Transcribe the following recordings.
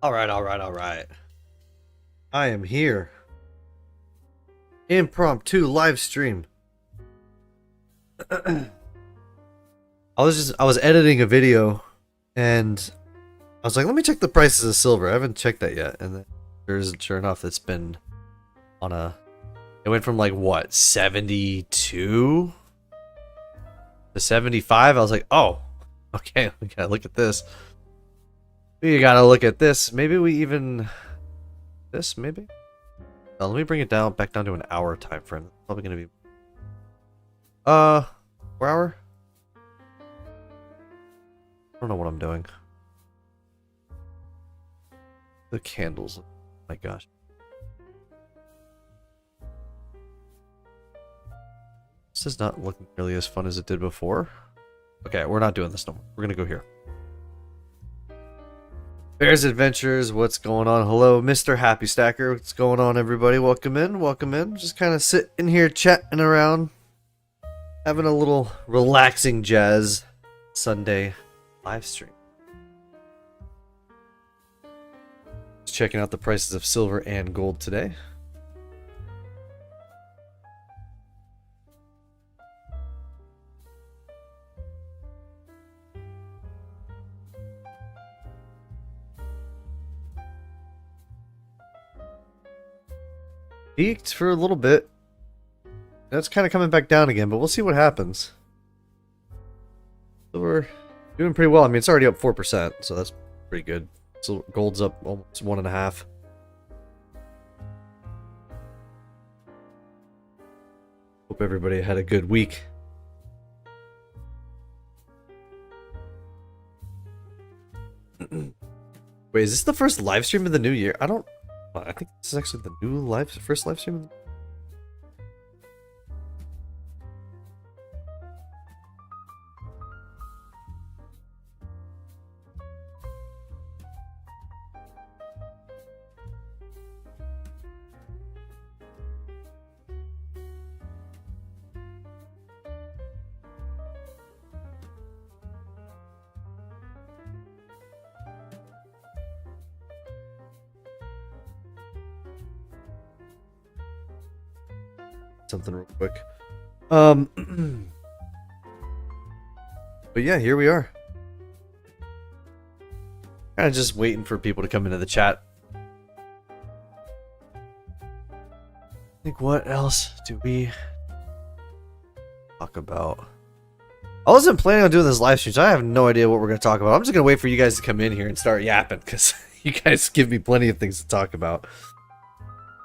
All right. I am here. Impromptu live stream. I was editing a video and I was like, let me check the prices of silver. I haven't checked that yet. And then sure enough, it's been on it went from like what, 72 to 75. I was like, oh, okay, we gotta look at this. We gotta look at this. Maybe we even this maybe. Let me bring it back down to an hour time frame. Probably gonna be 4 hour. I don't know what I'm doing. The candles. Oh my gosh. This is not looking nearly as fun as it did before. Okay, we're not doing this no more. We're gonna go here. Bears Adventures, what's going on? Hello, Mr. Happy Stacker. What's going on, everybody? Welcome in, welcome in. Just kind of sitting here chatting around, having a little relaxing jazz Sunday live stream. Just checking out the prices of silver and gold today. Peaked for a little bit. That's kind of coming back down again, but we'll see what happens. So we're doing pretty well. I mean, it's already up 4%, so that's pretty good. So gold's up almost 1.5. Hope everybody had a good week. Wait, is this the first live stream of the new year? I think this is actually the new first live stream. Something real quick. But yeah, here we are. Kind of just waiting for people to come into the chat. I think what else do we talk about? I wasn't planning on doing this live stream, so I have no idea what we're going to talk about. I'm just going to wait for you guys to come in here and start yapping, because you guys give me plenty of things to talk about.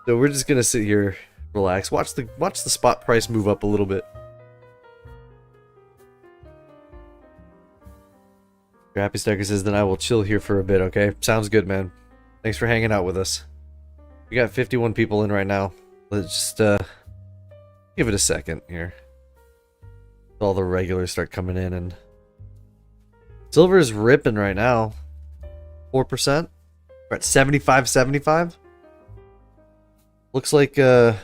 So we're just going to sit here, relax, watch the spot price move up a little bit. Happy Stacker says, then I will chill here for a bit, okay? Sounds good, man. Thanks for hanging out with us. We got 51 people in right now. Let's just give it a second here. All the regulars start coming in, and silver is ripping right now. 4%. We're at 75.75. Looks like I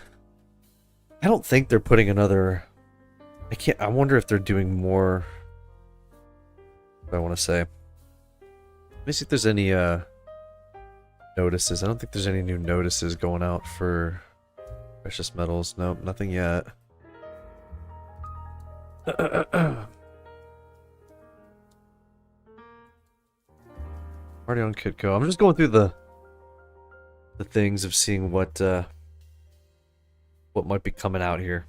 don't think they're putting another. I wonder if they're doing more. What do I want to say? Let me see if there's any notices. I don't think there's any new notices going out for precious metals. Nope, nothing yet. Already on Kitco. I'm just going through the things of seeing what might be coming out here.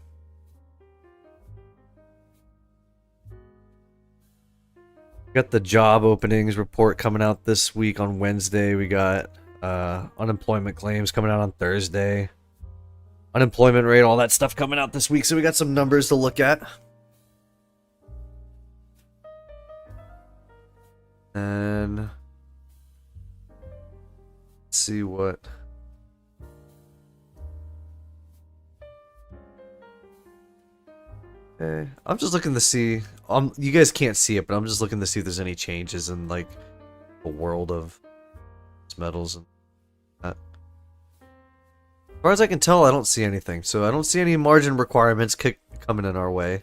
Got the job openings report coming out this week on Wednesday. We got unemployment claims coming out on Thursday. Unemployment rate, all that stuff coming out this week. So we got some numbers to look at. And let's see what. Okay. I'm just looking to see. You guys can't see it, but I'm just looking to see if there's any changes in like the world of metals and that. As far as I can tell, I don't see anything. So I don't see any margin requirements coming in our way.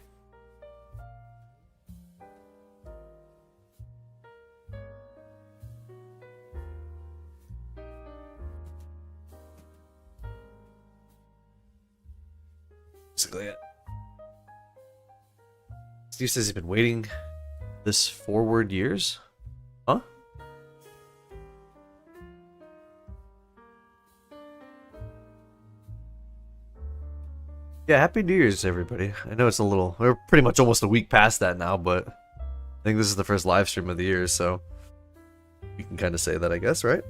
Basically it. Steve says he's been waiting this forward years. Huh? Yeah, Happy New Year's, everybody. I know it's a little... We're pretty much almost a week past that now, but... I think this is the first live stream of the year, so... You can kind of say that, I guess, right?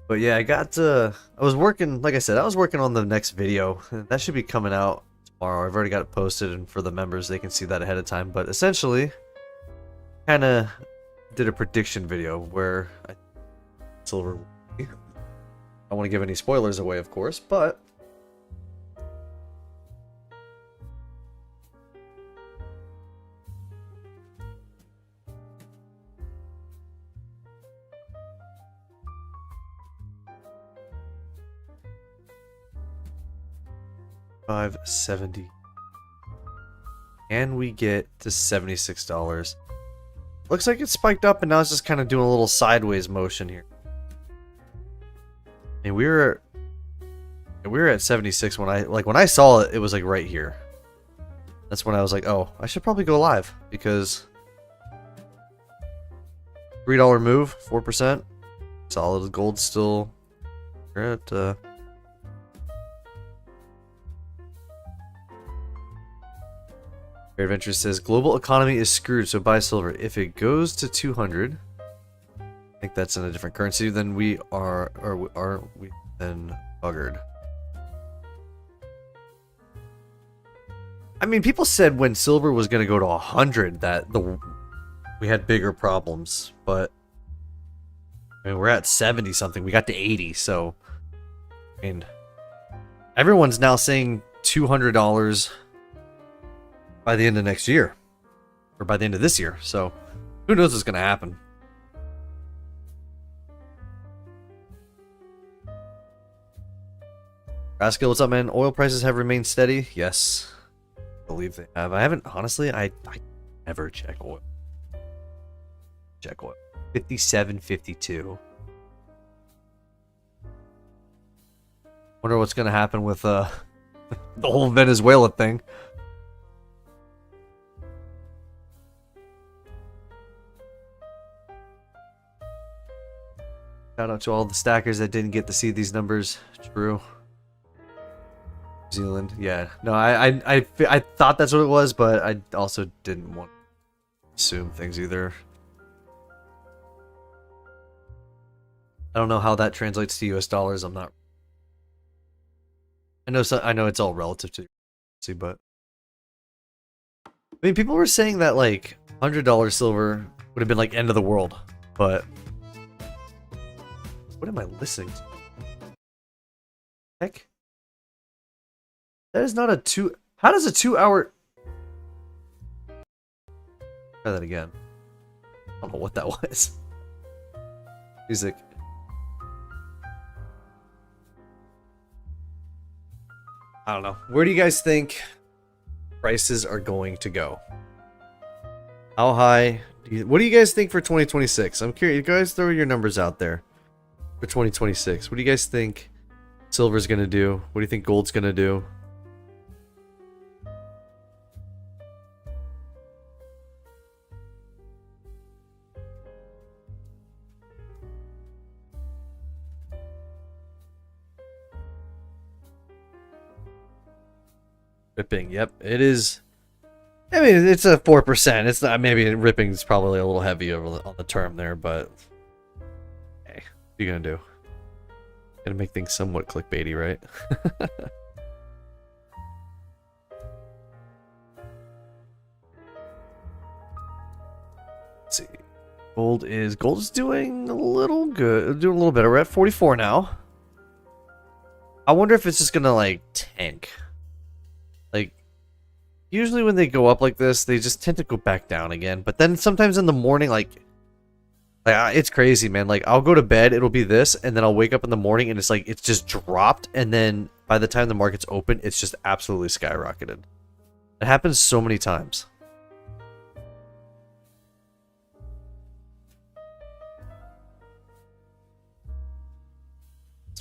But yeah, I was working, like I said, I was working on the next video. That should be coming out tomorrow. I've already got it posted, and for the members, they can see that ahead of time. But essentially, kind of did a prediction video where Silver... I don't want to give any spoilers away, of course, but... $5.70. Can we get to $76? Looks like it spiked up, and now it's just kind of doing a little sideways motion here. And we were at 76 when I saw it. It was like right here. That's when I was like, oh, I should probably go live because $3 move, 4%, solid. Gold still. We're at Fair Adventure says global economy is screwed, so buy silver. If it goes to 200. I think that's in a different currency, then we are we then buggered. I mean, people said when silver was going to go to 100 that we had bigger problems, but I mean, we're at 70 something. We got to 80, so I mean, everyone's now saying $200 by the end of next year, or by the end of this year. So who knows what's going to happen? Rascal, what's up, man? Oil prices have remained steady. Yes, I believe they have. I haven't, honestly, I never check oil. Check oil. 57.52. Wonder what's gonna happen with the whole Venezuela thing. Shout out to all the stackers that didn't get to see these numbers. True. New Zealand, yeah. No, I thought that's what it was, but I also didn't want to assume things either. I don't know how that translates to US dollars. I'm not. I know it's all relative to currency, but I mean, people were saying that like $100 silver would have been like end of the world, but what am I listening to? Heck? That is not a 2... How does a 2-hour... Try that again. I don't know what that was. Music. I don't know. Where do you guys think prices are going to go? How high? What do you guys think for 2026? I'm curious. You guys throw your numbers out there for 2026. What do you guys think silver's going to do? What do you think gold's going to do? Ripping, yep, it is. I mean, it's a 4%. It's not. Maybe ripping is probably a little heavy on the term there, but hey, what are you gonna do? Gonna make things somewhat clickbaity, right? Let's see. Gold is doing a little good, doing a little better. We're at 44 now. I wonder if it's just gonna like tank. Like, usually when they go up like this, they just tend to go back down again. But then sometimes in the morning, like it's crazy, man. Like, I'll go to bed, it'll be this, and then I'll wake up in the morning, and it's like, it's just dropped. And then by the time the market's open, it's just absolutely skyrocketed. It happens so many times.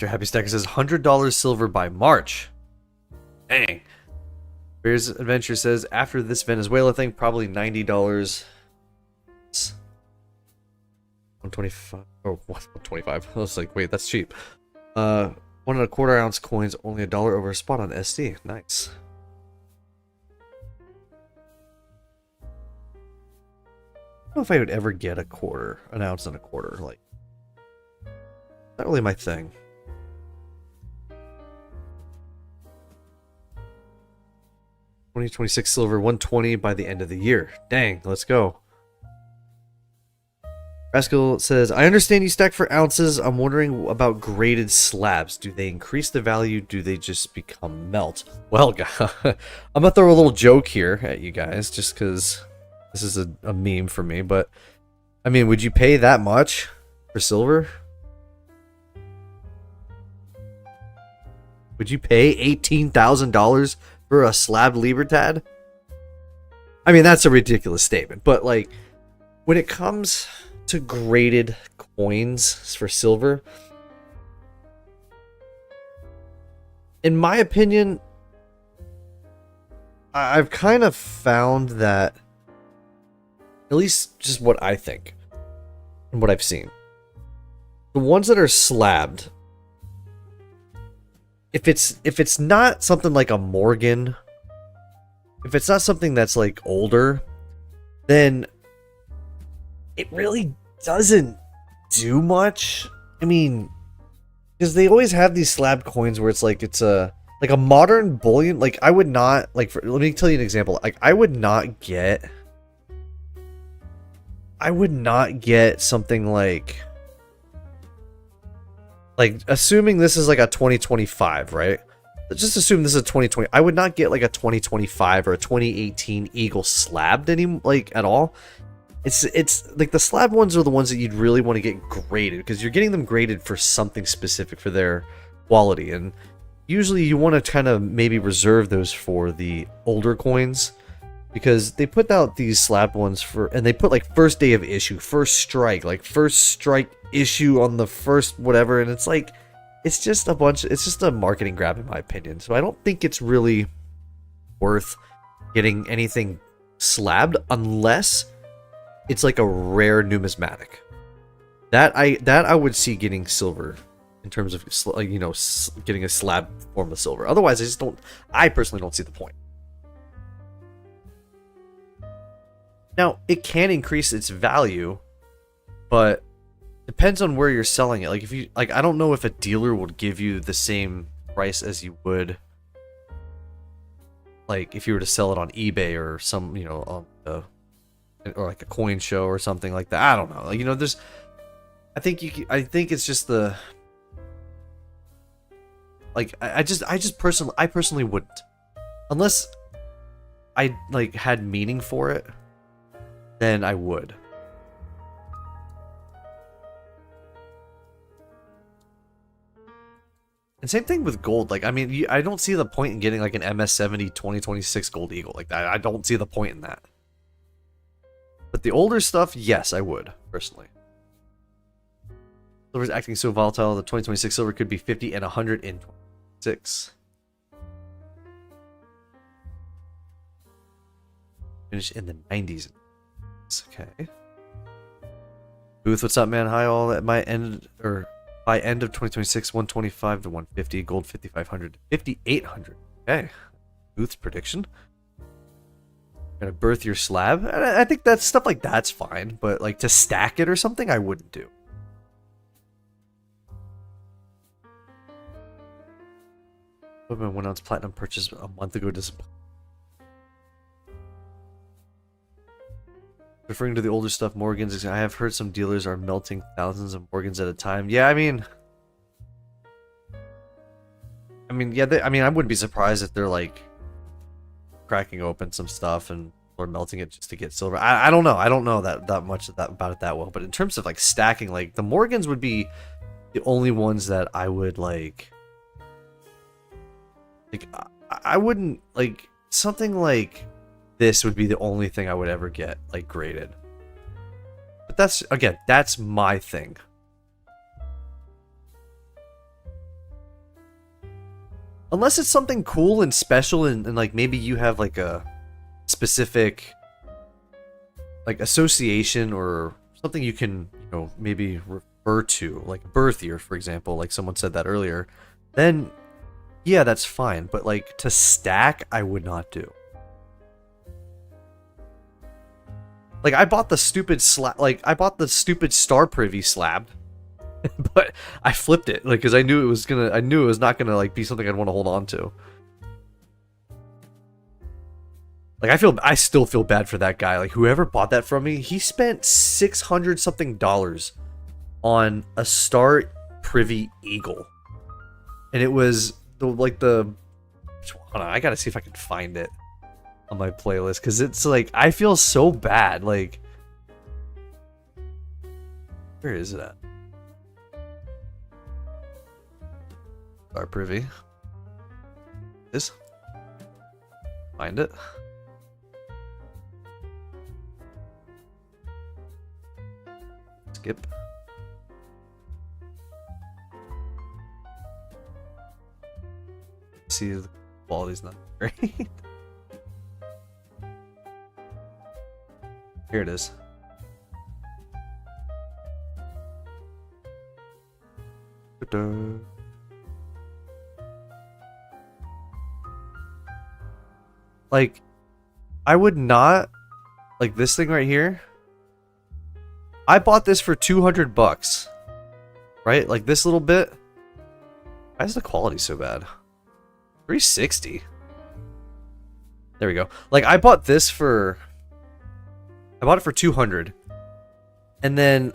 Mr. Happy Stacker says $100 silver by March. Dang. Bear's Adventure says after this Venezuela thing, probably $90. 125. Oh, what? 125. I was like, wait, that's cheap. 1¼ ounce coins, only $1 over a spot on SD. Nice. I don't know if I would ever get an ounce and a quarter. Like, not really my thing. $2026 silver, 120 by the end of the year. Dang, let's go. Rascal says, I understand you stack for ounces. I'm wondering about graded slabs. Do they increase the value? Do they just become melt? Well, I'm going to throw a little joke here at you guys just because this is a meme for me. But, I mean, would you pay that much for silver? Would you pay $18,000 for a slab Libertad? I mean, that's a ridiculous statement. But, like, when it comes to graded coins for silver, in my opinion, I've kind of found that, at least just what I think and what I've seen, the ones that are slabbed, if it's not something like a Morgan, if it's not something that's like older, then it really doesn't do much. I mean, because they always have these slab coins where it's like a modern bullion. Like, I would not, like, let me tell you an example. Like, I would not get something like assuming this is like a 2025, right? Just assume this is a 2020. I would not get like a 2025 or a 2018 Eagle slabbed at all. It's like the slab ones are the ones that you'd really want to get graded, because you're getting them graded for something specific for their quality, and usually you want to kind of maybe reserve those for the older coins, because they put out these slab ones and they put like first day of issue, first strike issue on the first whatever, and it's like it's just a marketing grab in my opinion. So I don't think it's really worth getting anything slabbed unless it's like a rare numismatic. That I would see getting silver in terms of, you know, getting a slab form of silver. Otherwise, I personally don't see the point. Now, it can increase its value, but depends on where you're selling it. Like, if you, like, I don't know if a dealer would give you the same price as you would, like, if you were to sell it on eBay or some, you know, on or like a coin show or something like that. I don't know. Like, you know, I think it's just the, like, I personally wouldn't, unless I like had meaning for it, then I would. And same thing with gold. Like, I mean, I don't see the point in getting like an MS70 2026 Gold Eagle like that. I don't see the point in that. But the older stuff, yes, I would, personally. Silver's acting so volatile, the 2026 silver could be 50 and 100 in 26. Finish in the 90s. Okay. Booth, what's up, man? Hi, all. At my end, or by end of 2026, 125 to 150, gold 5,500 to 5,800. Okay. Booth's prediction. Gonna birth your slab. I think that stuff like that's fine, but like to stack it or something, I wouldn't do. What my 1 ounce platinum purchase a month ago disappointed. Referring to the older stuff, Morgans, I have heard some dealers are melting thousands of Morgans at a time. Yeah, I mean, yeah, I wouldn't be surprised if they're like cracking open some stuff and or melting it just to get silver. I don't know. I don't know that much about it that well. But in terms of like stacking, like the Morgans would be the only ones that I would like I wouldn't like something like this would be the only thing I would ever get like graded. But that's, again, that's my thing. Unless it's something cool and special and like maybe you have like a specific like association or something you can, you know, maybe refer to, like birth year, for example, like someone said that earlier, then yeah, that's fine. But like to stack, I would not do. Like I bought the stupid I bought the stupid Star Privy slab, but I flipped it like because I knew it was not gonna like be something I'd want to hold on to. Like I still feel bad for that guy. Like whoever bought that from me, he spent $600 something on a Star Privy Eagle, and it was hold on, I gotta see if I can find it on my playlist because it's like I feel so bad. Like, where is it at? Star Privy. This. Find it. Skip. See, the quality's not great. Here it is. Like, I would not like this thing right here. I bought this for $200, right? Like this little bit. Why is the quality so bad? 360. There we go. Like I bought it for $200, and then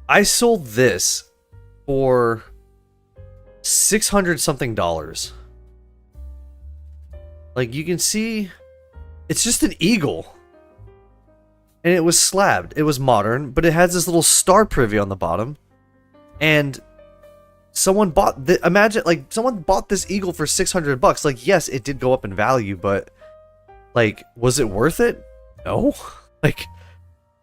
I sold this for $600 something. Like you can see, it's just an eagle. And it was slabbed. It was modern, but it has this little Star Privy on the bottom. And someone bought someone bought this eagle for $600. Like, yes, it did go up in value, but like, was it worth it? No. Like,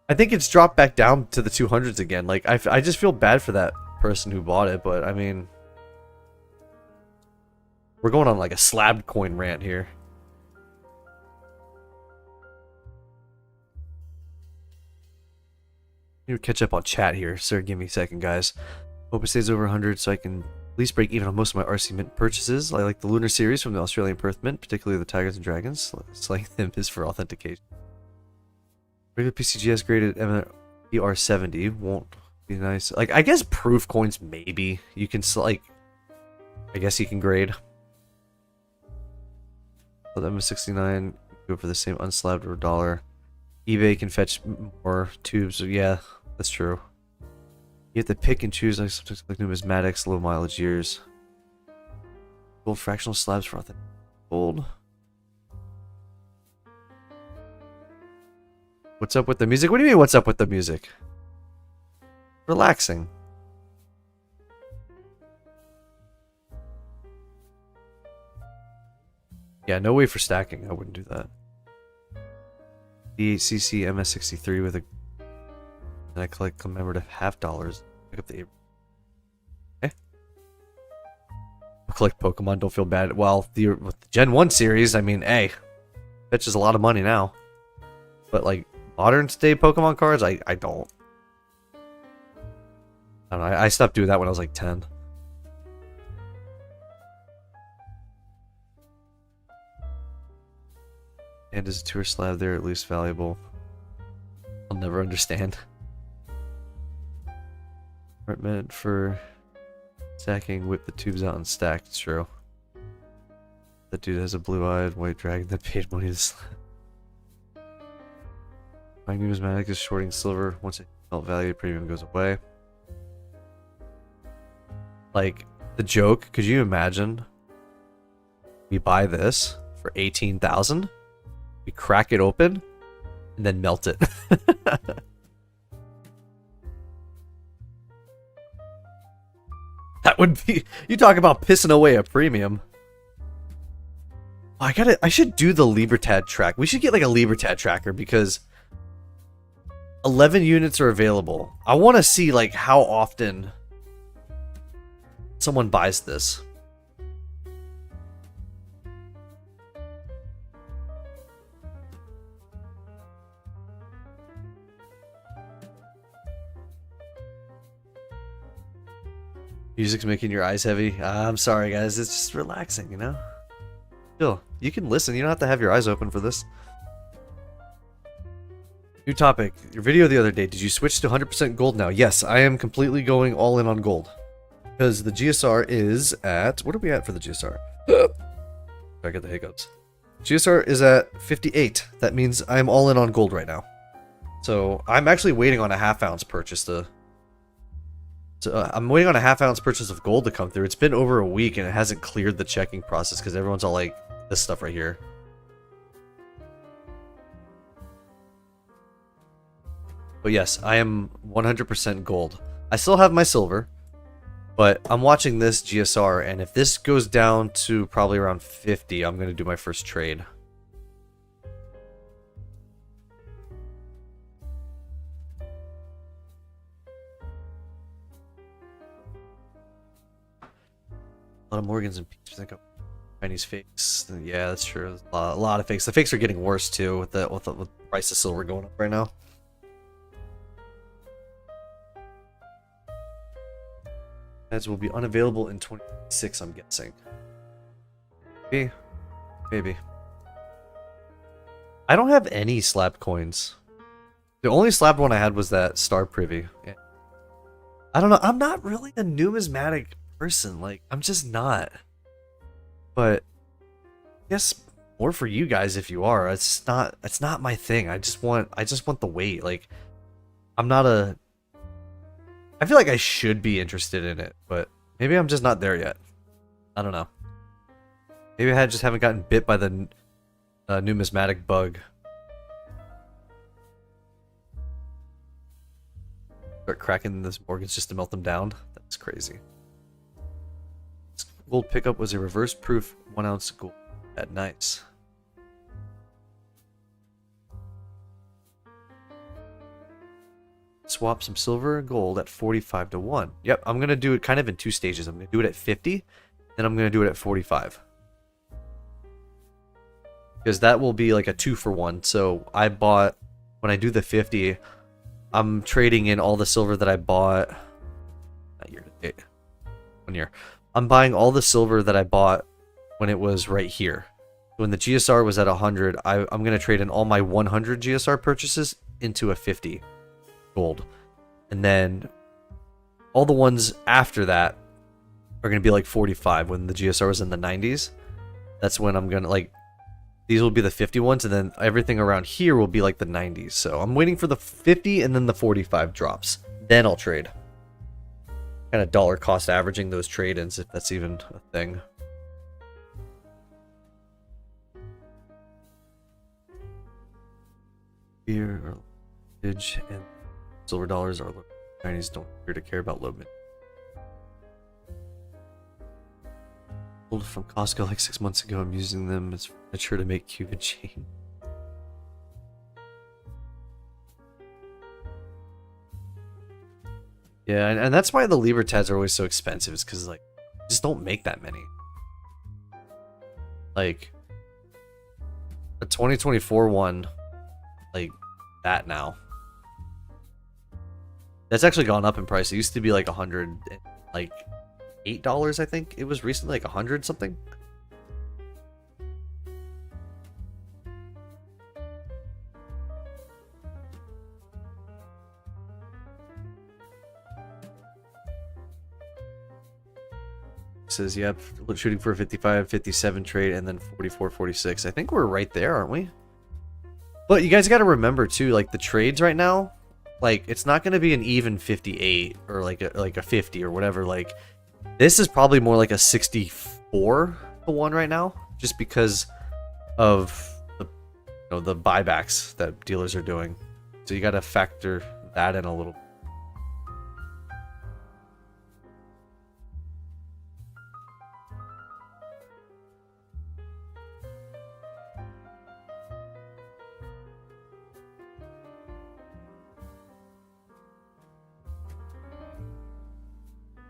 I think it's dropped back down to the 200s again. Like, I just feel bad for that person who bought it, but I mean, we're going on like a slabbed coin rant here. You catch up on chat here, sir. Give me a second, guys. Hope it stays over 100 so I can at least break even on most of my RC Mint purchases. I like the Lunar series from the Australian Perth Mint, particularly the Tigers and Dragons. Slaying them is for authentication. Regular PCGS graded MR70 won't be nice. Like, I guess proof coins maybe you can like. I guess you can grade. But MS69 go for the same unslabbed or $1. eBay can fetch more tubes. So yeah, that's true. You have to pick and choose like something like numismatics, low mileage years. Gold fractional slabs for authentic gold. What's up with the music? What do you mean, what's up with the music? Relaxing. Yeah, no way for stacking. I wouldn't do that. DHCC MS63 with a... And I collect commemorative $50. Pick up the... Okay. I'll collect Pokemon, don't feel bad. Well, with the Gen 1 series, I mean, hey. Fetches a lot of money now. But, like, modern day Pokemon cards, I don't. I don't know, I stopped doing that when I was like 10. And is a tour slab there at least valuable? I'll never understand. Aren't meant for stacking, whip the tubes out and stack. It's true. That dude has a blue-eyed white dragon that paid money to slab. My numismatic is shorting silver. Once it melt value, premium goes away. Like, the joke, could you imagine? We buy this for 18,000, we crack it open, and then melt it. That would be... You talk about pissing away a premium. I should do the Libertad track. We should get like a Libertad tracker because 11 units are available. I want to see like how often someone buys this. Music's making your eyes heavy. I'm sorry, guys. It's just relaxing, you know? Still, you can listen. You don't have to have your eyes open for this. New topic. Your video the other day. Did you switch to 100% gold now? Yes, I am completely going all in on gold. Because the GSR is at... What are we at for the GSR? I get the hiccups. GSR is at 58. That means I'm all in on gold right now. So I'm actually waiting on a half-ounce purchase to... I'm waiting on a half-ounce purchase of gold to come through. It's been over a week and it hasn't cleared the checking process because everyone's all like, this stuff right here. But yes, I am 100% gold. I still have my silver, but I'm watching this GSR, and if this goes down to probably around 50, I'm going to do my first trade. A lot of Morgans and Peach. I think Chinese fakes. Yeah, that's true. A lot of fakes. The fakes are getting worse too with the price of silver going up right now. Ads will be unavailable in 2026, I'm guessing. Maybe. I don't have any slab coins. The only slab one I had was that Star Privy. Yeah. I don't know. I'm not really a numismatic person. Like, I'm just not. But I guess more for you guys if you are. It's not my thing. I just want the weight. Like, I'm not a... I feel like I should be interested in it, but maybe I'm just not there yet. I don't know. Maybe I just haven't gotten bit by the numismatic bug. Start cracking this Morgans just to melt them down? That's crazy. This gold pickup was a reverse proof 1 ounce gold. That nice. Swap some silver and gold at 45 to 1. Yep, I'm going to do it kind of in two stages. I'm going to do it at 50, then I'm going to do it at 45. Because that will be like a 2-for-1. So I bought, when I do the 50, I'm trading in all the silver that I bought. Not year to date. 1 year. I'm buying all the silver that I bought when it was right here. When the GSR was at 100, I'm going to trade in all my 100 GSR purchases into a 50 gold. And then all the ones after that are going to be like 45 when the GSR was in the 90s. That's when I'm going to like... These will be the 50 ones, and then everything around here will be like the 90s. So I'm waiting for the 50 and then the 45 drops. Then I'll trade. Kind of dollar cost averaging those trade-ins, if that's even a thing. Here are vintage and silver dollars are low. Chinese don't appear to care about low mid. Pulled from Costco like 6 months ago. I'm using them as furniture to make Cuban chain. Yeah, and that's why the Libertads are always so expensive. Is because like just don't make that many. Like a 2024 one, like that now. That's actually gone up in price. It used to be like $100, like $8, I think. It was recently like 100 something. It says, yep, shooting for a 55, 57 trade, and then 44, 46. I think we're right there, aren't we? But you guys got to remember too, like the trades right now, like it's not going to be an even 58 or like a 50 or whatever. Like this is probably more like a 64 to 1 right now, just because of the buybacks that dealers are doing. So you got to factor that in a little.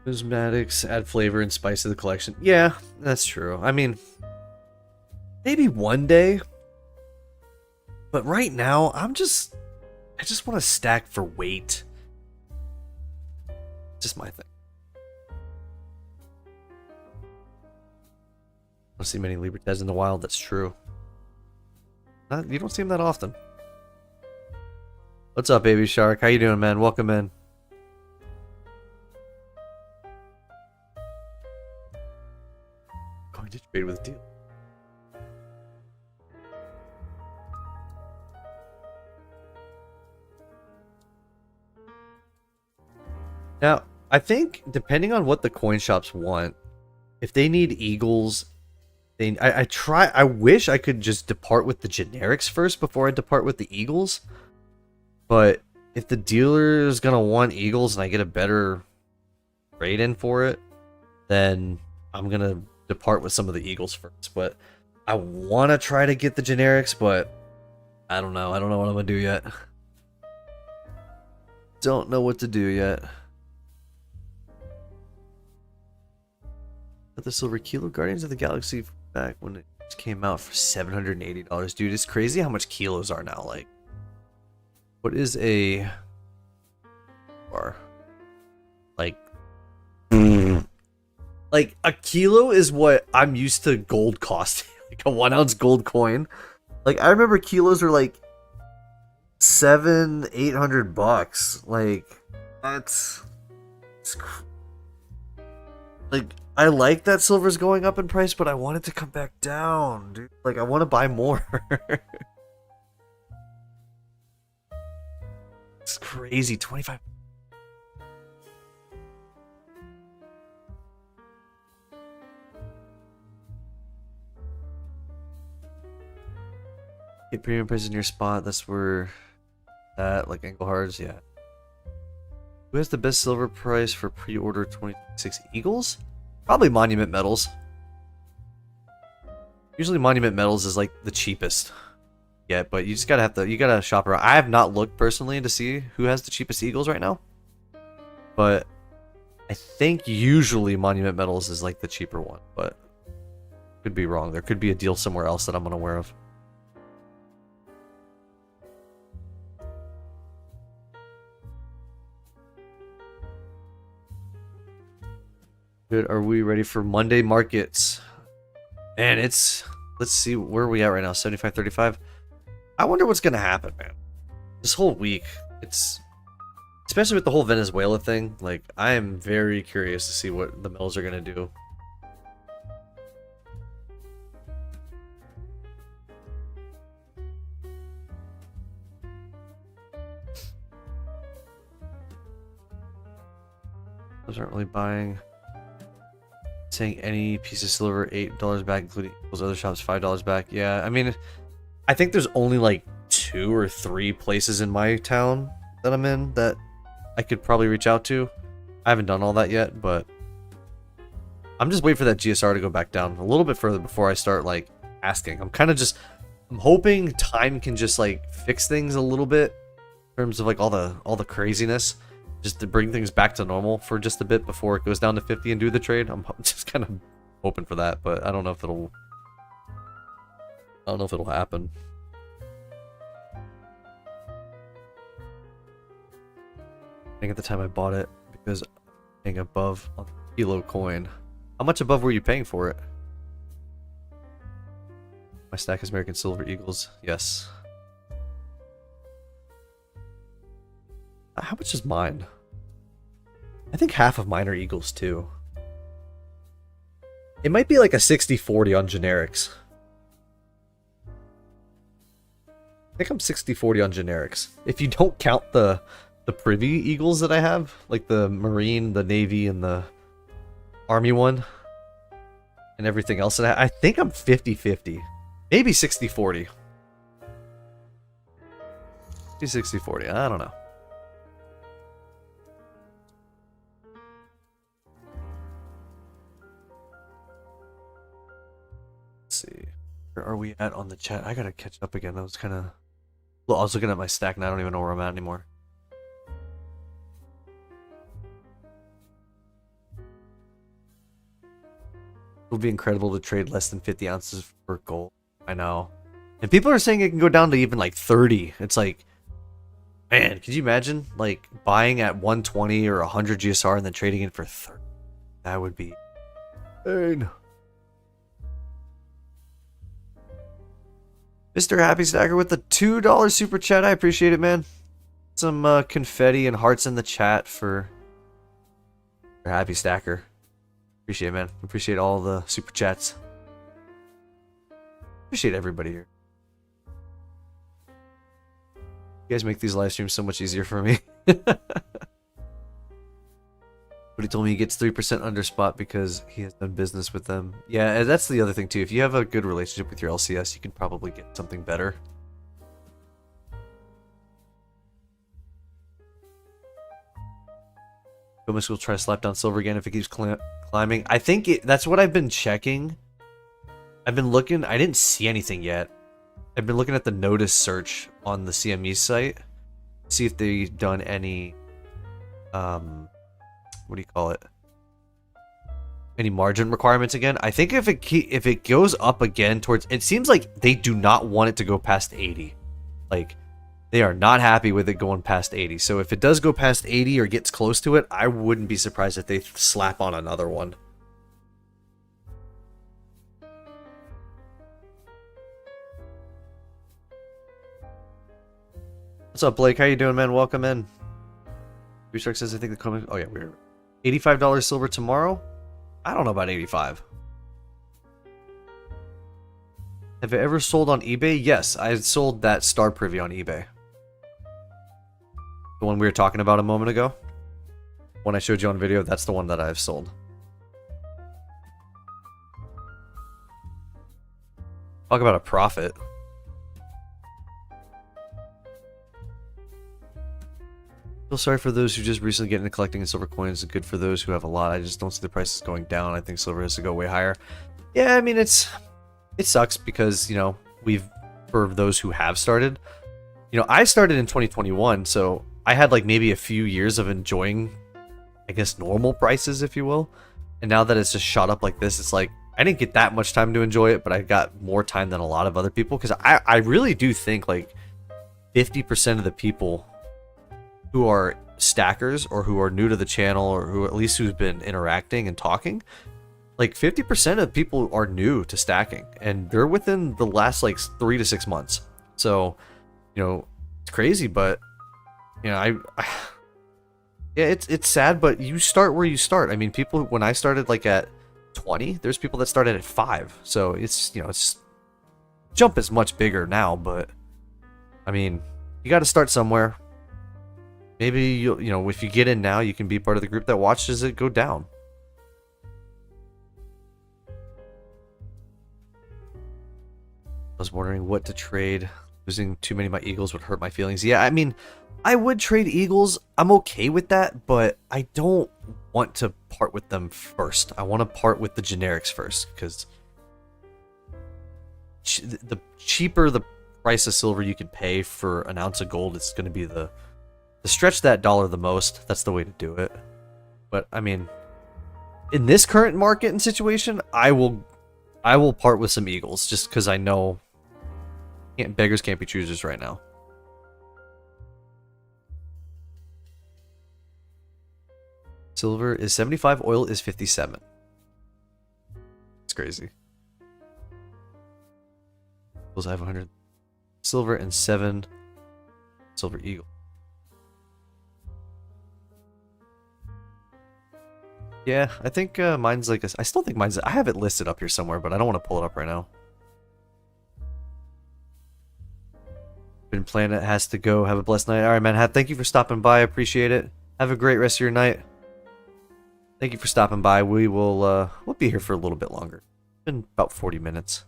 Cosmetics add flavor and spice to the collection. Yeah, that's true. I mean, maybe one day. But right now, I just want to stack for weight. Just my thing. don't see many Libertez in the wild, that's true. You don't see them that often. What's up, Baby Shark? How you doing, man? Welcome in. Going to trade with deal. Now, I think depending on what the coin shops want, if they need eagles, I wish I could just depart with the generics first before I depart with the eagles. But if the dealer is gonna want eagles and I get a better trade in for it, then I'm gonna depart with some of the eagles first. But I want to try to get the generics, but I don't know. I don't know what I'm gonna do yet. Don't know what to do yet. But the Silver Kilo Guardians of the Galaxy back when it came out for $780, dude. It's crazy how much kilos are now. Like, what is a bar? Like a kilo is what I'm used to gold costing. Like a 1 ounce gold coin. Like I remember kilos were like $700-800. Like like I like that silver's going up in price, but I want it to come back down, dude. Like I want to buy more. It's crazy. 25. Get premium prices in your spot. That's where that, like Englehards, yeah. Who has the best silver price for pre-order 2026 Eagles? Probably Monument Metals. Usually Monument Metals is like the cheapest. Yeah, but you just you gotta shop around. I have not looked personally to see who has the cheapest Eagles right now. But I think usually Monument Metals is like the cheaper one, but could be wrong. There could be a deal somewhere else that I'm unaware of. Good. Are we ready for Monday markets? Man, let's see where are we at right now. 75.35. I wonder what's gonna happen, man. This whole week, especially with the whole Venezuela thing. Like, I am very curious to see what the metals are gonna do. Those aren't really buying. Saying any piece of silver $8 back, including those other shops $5 back. Yeah, I mean, I think there's only like 2 or 3 places in my town that I'm in that I could probably reach out to. I haven't done all that yet, but I'm just waiting for that GSR to go back down a little bit further before I start like asking. I'm hoping time can just like fix things a little bit in terms of like all the craziness. Just to bring things back to normal for just a bit before it goes down to 50 and do the trade. I'm just kind of hoping for that, but I don't know if it'll happen. I think at the time I bought it because I'm paying above on the kilo coin. How much above were you paying for it? My stack is American Silver Eagles. Yes. How much is mine? I think half of mine are Eagles too. It might be like a 60-40 on generics. I think I'm 60-40 on generics. If you don't count the privy Eagles that I have, like the Marine, the Navy, and the Army one, and everything else, and I think I'm 50-50. Maybe 60-40. Maybe 60-40. I don't know. See, where are we at on the chat? I gotta catch up again. That was kind of. Well, I was looking at my stack and I don't even know where I'm at anymore. It would be incredible to trade less than 50 ounces for gold. I know, and people are saying it can go down to even like 30. It's like, man, could you imagine like buying at 120 or 100 GSR and then trading it for 30? That would be insane. Mr. Happy Stacker with the $2 super chat. I appreciate it, man. Some confetti and hearts in the chat for Happy Stacker. Appreciate it, man. Appreciate all the super chats. Appreciate everybody here. You guys make these live streams so much easier for me. But he told me he gets 3% under spot because he has done business with them. Yeah, that's the other thing too. If you have a good relationship with your LCS, you can probably get something better. Gomez will try to slap down silver again if it keeps climbing. I think that's what I've been checking. I've been looking. I didn't see anything yet. I've been looking at the notice search on the CME site. See if they've done any... what do you call it? Any margin requirements again? I think if it goes up again towards, it seems like they do not want it to go past 80. Like they are not happy with it going past 80. So if it does go past 80 or gets close to it, I wouldn't be surprised if they slap on another one. What's up, Blake? How you doing, man? Welcome in. Shark says I think the comment. Oh yeah, we're $85 silver tomorrow. I don't know about 85. Have I ever sold on eBay? Yes, I sold that Star Privy on eBay. The one we were talking about a moment ago. When I showed you on video, that's the one that I've sold. Talk about a profit. Feel sorry for those who just recently get into collecting in silver coins. Good for those who have a lot. I just don't see the prices going down. I think silver has to go way higher. Yeah, I mean it sucks because, you know, for those who have started, you know, I started in 2021, so I had like maybe a few years of enjoying, I guess, normal prices, if you will. And now that it's just shot up like this, it's like I didn't get that much time to enjoy it, but I got more time than a lot of other people, because I really do think like 50% of the people who are stackers or who are new to the channel or who at least who've been interacting and talking, like 50% of people are new to stacking, and they're within the last like 3 to 6 months. So, you know, it's crazy, but you know, yeah, it's sad, but you start where you start. I mean, people, when I started like at 20, there's people that started at 5. So it's, you know, it's jump is much bigger now, but I mean, you got to start somewhere. Maybe you know, if you get in now, you can be part of the group that watches it go down. I was wondering what to trade. Losing too many of my Eagles would hurt my feelings. Yeah, I mean, I would trade Eagles. I'm okay with that, but I don't want to part with them first. I want to part with the generics first, because the cheaper the price of silver you can pay for an ounce of gold, it's going to be the stretch that dollar the most. That's the way to do it. But I mean, in this current market and situation, I will part with some Eagles just because I know beggars can't be choosers right now. Silver is 75, oil is 57. It's crazy. Eagles, I have 100 silver and 7 silver eagle. Yeah, I think mine's like I still think mine's, I have it listed up here somewhere, but I don't want to pull it up right now. Been planning, it has to go. Have a blessed night. All right, man. Thank you for stopping by. I appreciate it. Have a great rest of your night. Thank you for stopping by. We will we'll be here for a little bit longer. It's been about 40 minutes.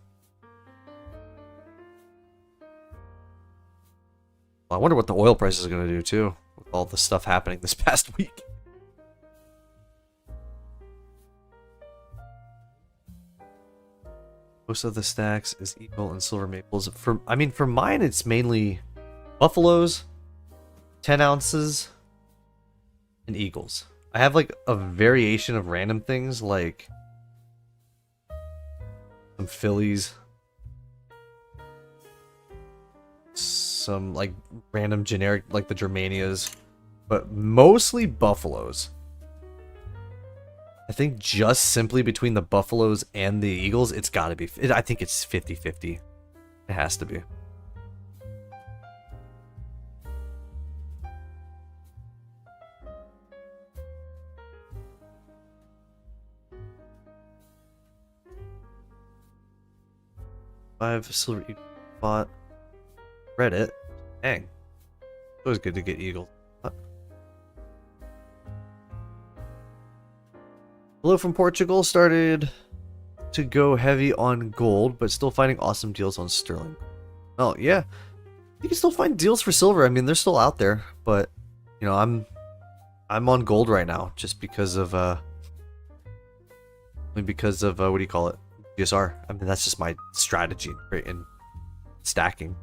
Well, I wonder what the oil price is going to do too, with all the stuff happening this past week. Most of the stacks is eagle and silver maples. I mean, for mine, it's mainly buffaloes, 10 ounces, and eagles. I have like a variation of random things, like some fillies, some like random generic, like the Germanias, but mostly buffaloes. I think just simply between the buffaloes and the eagles, it's got to be. I think it's 50-50. It has to be. 5 silver eagle spot. Reddit. Dang. It's always good to get eagles. Hello from Portugal started to go heavy on gold, but still finding awesome deals on sterling. Oh yeah, you can still find deals for silver. I mean, they're still out there, but you know, I'm on gold right now just because of what do you call it? GSR. I mean, that's just my strategy in stacking.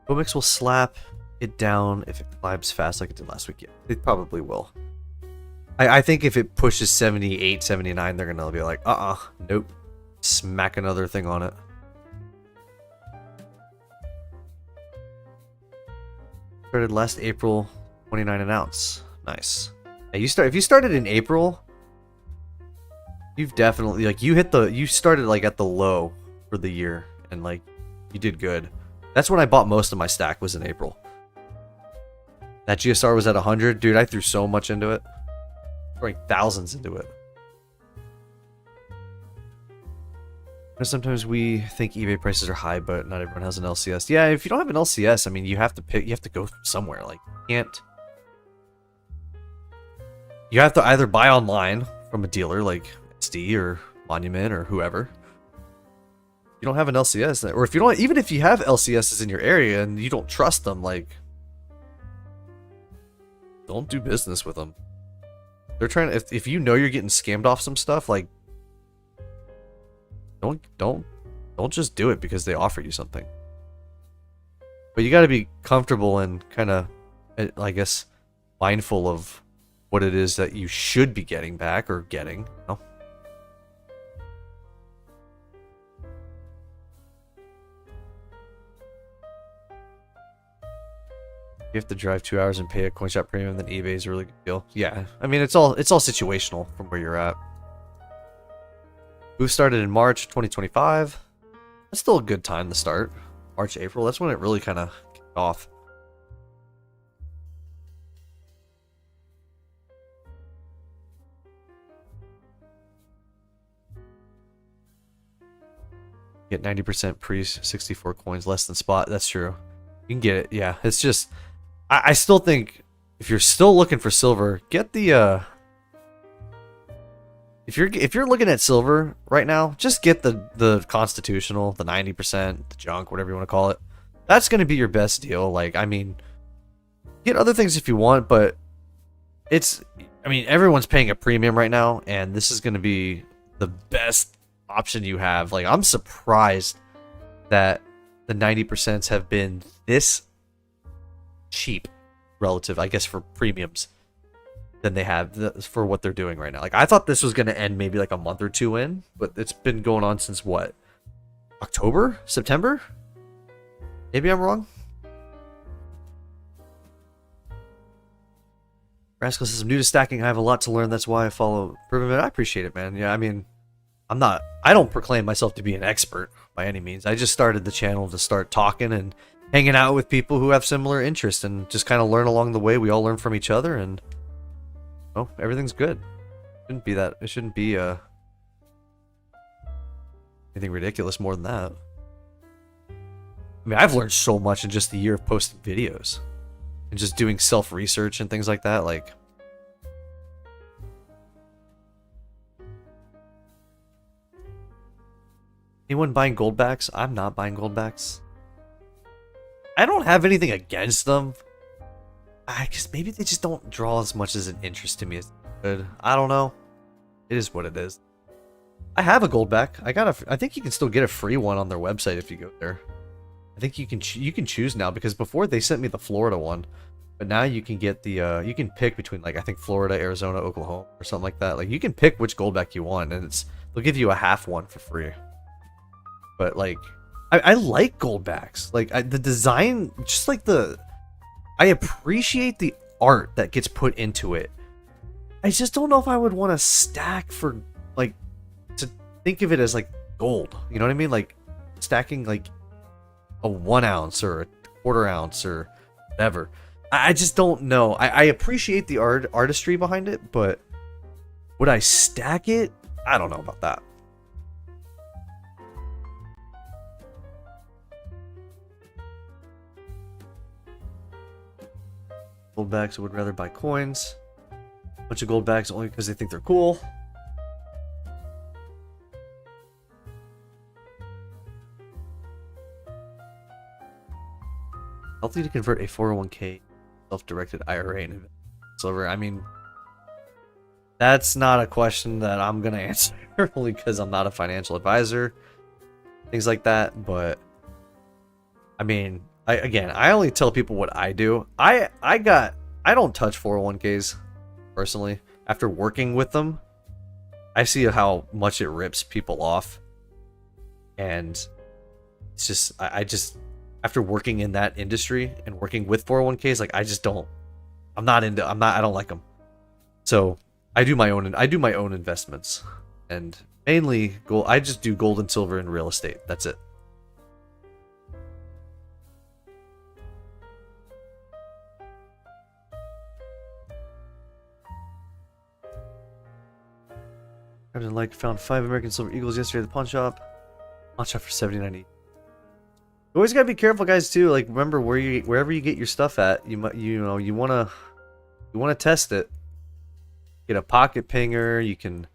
Gomix will slap it down if it climbs fast like it did last week. Yeah, it probably will. I think if it pushes 78, 79, they're gonna be like, nope. Smack another thing on it. Started last April, 29 an ounce. Nice. Hey, if you started in April, you've definitely you started like at the low for the year and like you did good. That's when I bought most of my stack was in April. That GSR was at 100, dude. I threw so much into it. Throwing thousands into it. Sometimes we think eBay prices are high, but not everyone has an LCS. Yeah, if you don't have an LCS, I mean, you have to go somewhere. Like, you have to either buy online from a dealer like SD or Monument or whoever. You don't have an LCS, or if you don't, even if you have LCSs in your area and you don't trust them, like, don't do business with them. They're trying to, if you know you're getting scammed off some stuff, like, don't just do it because they offer you something. But you got to be comfortable and kind of, I guess, mindful of what it is that you should be getting back or getting. You know? You have to drive 2 hours and pay a coin shop premium, then eBay is a really good deal. Yeah, I mean, it's all situational from where you're at. Booth started in March 2025. That's still a good time to start. March, April. That's when it really kind of kicked off. Get 90% pre 64 coins, less than spot. That's true. You can get it. Yeah, it's just. I still think if you're still looking for silver, get the if you're looking at silver right now, just get the constitutional, the 90%, the junk, whatever you want to call it. That's going to be your best deal. Like, I mean, get other things if you want, but I mean, everyone's paying a premium right now, and this is going to be the best option you have. Like, I'm surprised that the 90% have been this cheap relative, I guess, for premiums than they have for what they're doing right now. Like, I thought this was going to end maybe like a month or two in, but it's been going on since what? October? September? Maybe I'm wrong. Rascal says, I'm new to stacking. I have a lot to learn. That's why I follow Proven. I appreciate it, man. Yeah, I mean, I don't proclaim myself to be an expert by any means. I just started the channel to start talking and hanging out with people who have similar interests and just kind of learn along the way. We all learn from each other, and everything's good. It shouldn't be anything ridiculous more than that. I mean, I've learned so much in just the year of posting videos and just doing self-research and things like that. Like, anyone buying goldbacks? I'm not buying goldbacks. I don't have anything against them. I guess maybe they just don't draw as much as an interest to me as they could. I don't know. It is what it is. I have a goldback. I think you can still get a free one on their website if you go there. I think you can choose now, because before they sent me the Florida one, but now you can get the you can pick between, like, I think Florida, Arizona, Oklahoma, or something like that. Like, you can pick which goldback you want, and they'll give you a half one for free. But like, I like goldbacks. Like, the design, just like I appreciate the art that gets put into it. I just don't know if I would want to stack for, like, to think of it as like gold. You know what I mean? Like, stacking like a 1 ounce or a quarter ounce or whatever. I just don't know. I appreciate the artistry behind it, but would I stack it? I don't know about that. Gold backs who would rather buy coins. Bunch of gold backs only because they think they're cool. Healthy to convert a 401k self-directed IRA into silver. I mean, that's not a question that I'm gonna answer only because I'm not a financial advisor. Things like that, but I mean, I only tell people what I do. I don't touch 401ks personally. After working with them, I see how much it rips people off, and it's just I just after working in that industry and working with 401ks, like I don't like them. So I do my own investments, and mainly gold. I just do gold and silver and real estate. That's it. Captain Like found 5 American Silver Eagles yesterday at the pawn shop. Pawn shop for $70.90. You always gotta be careful, guys. Too. Like, remember wherever you get your stuff at, you wanna test it. Get a pocket pinger. You can,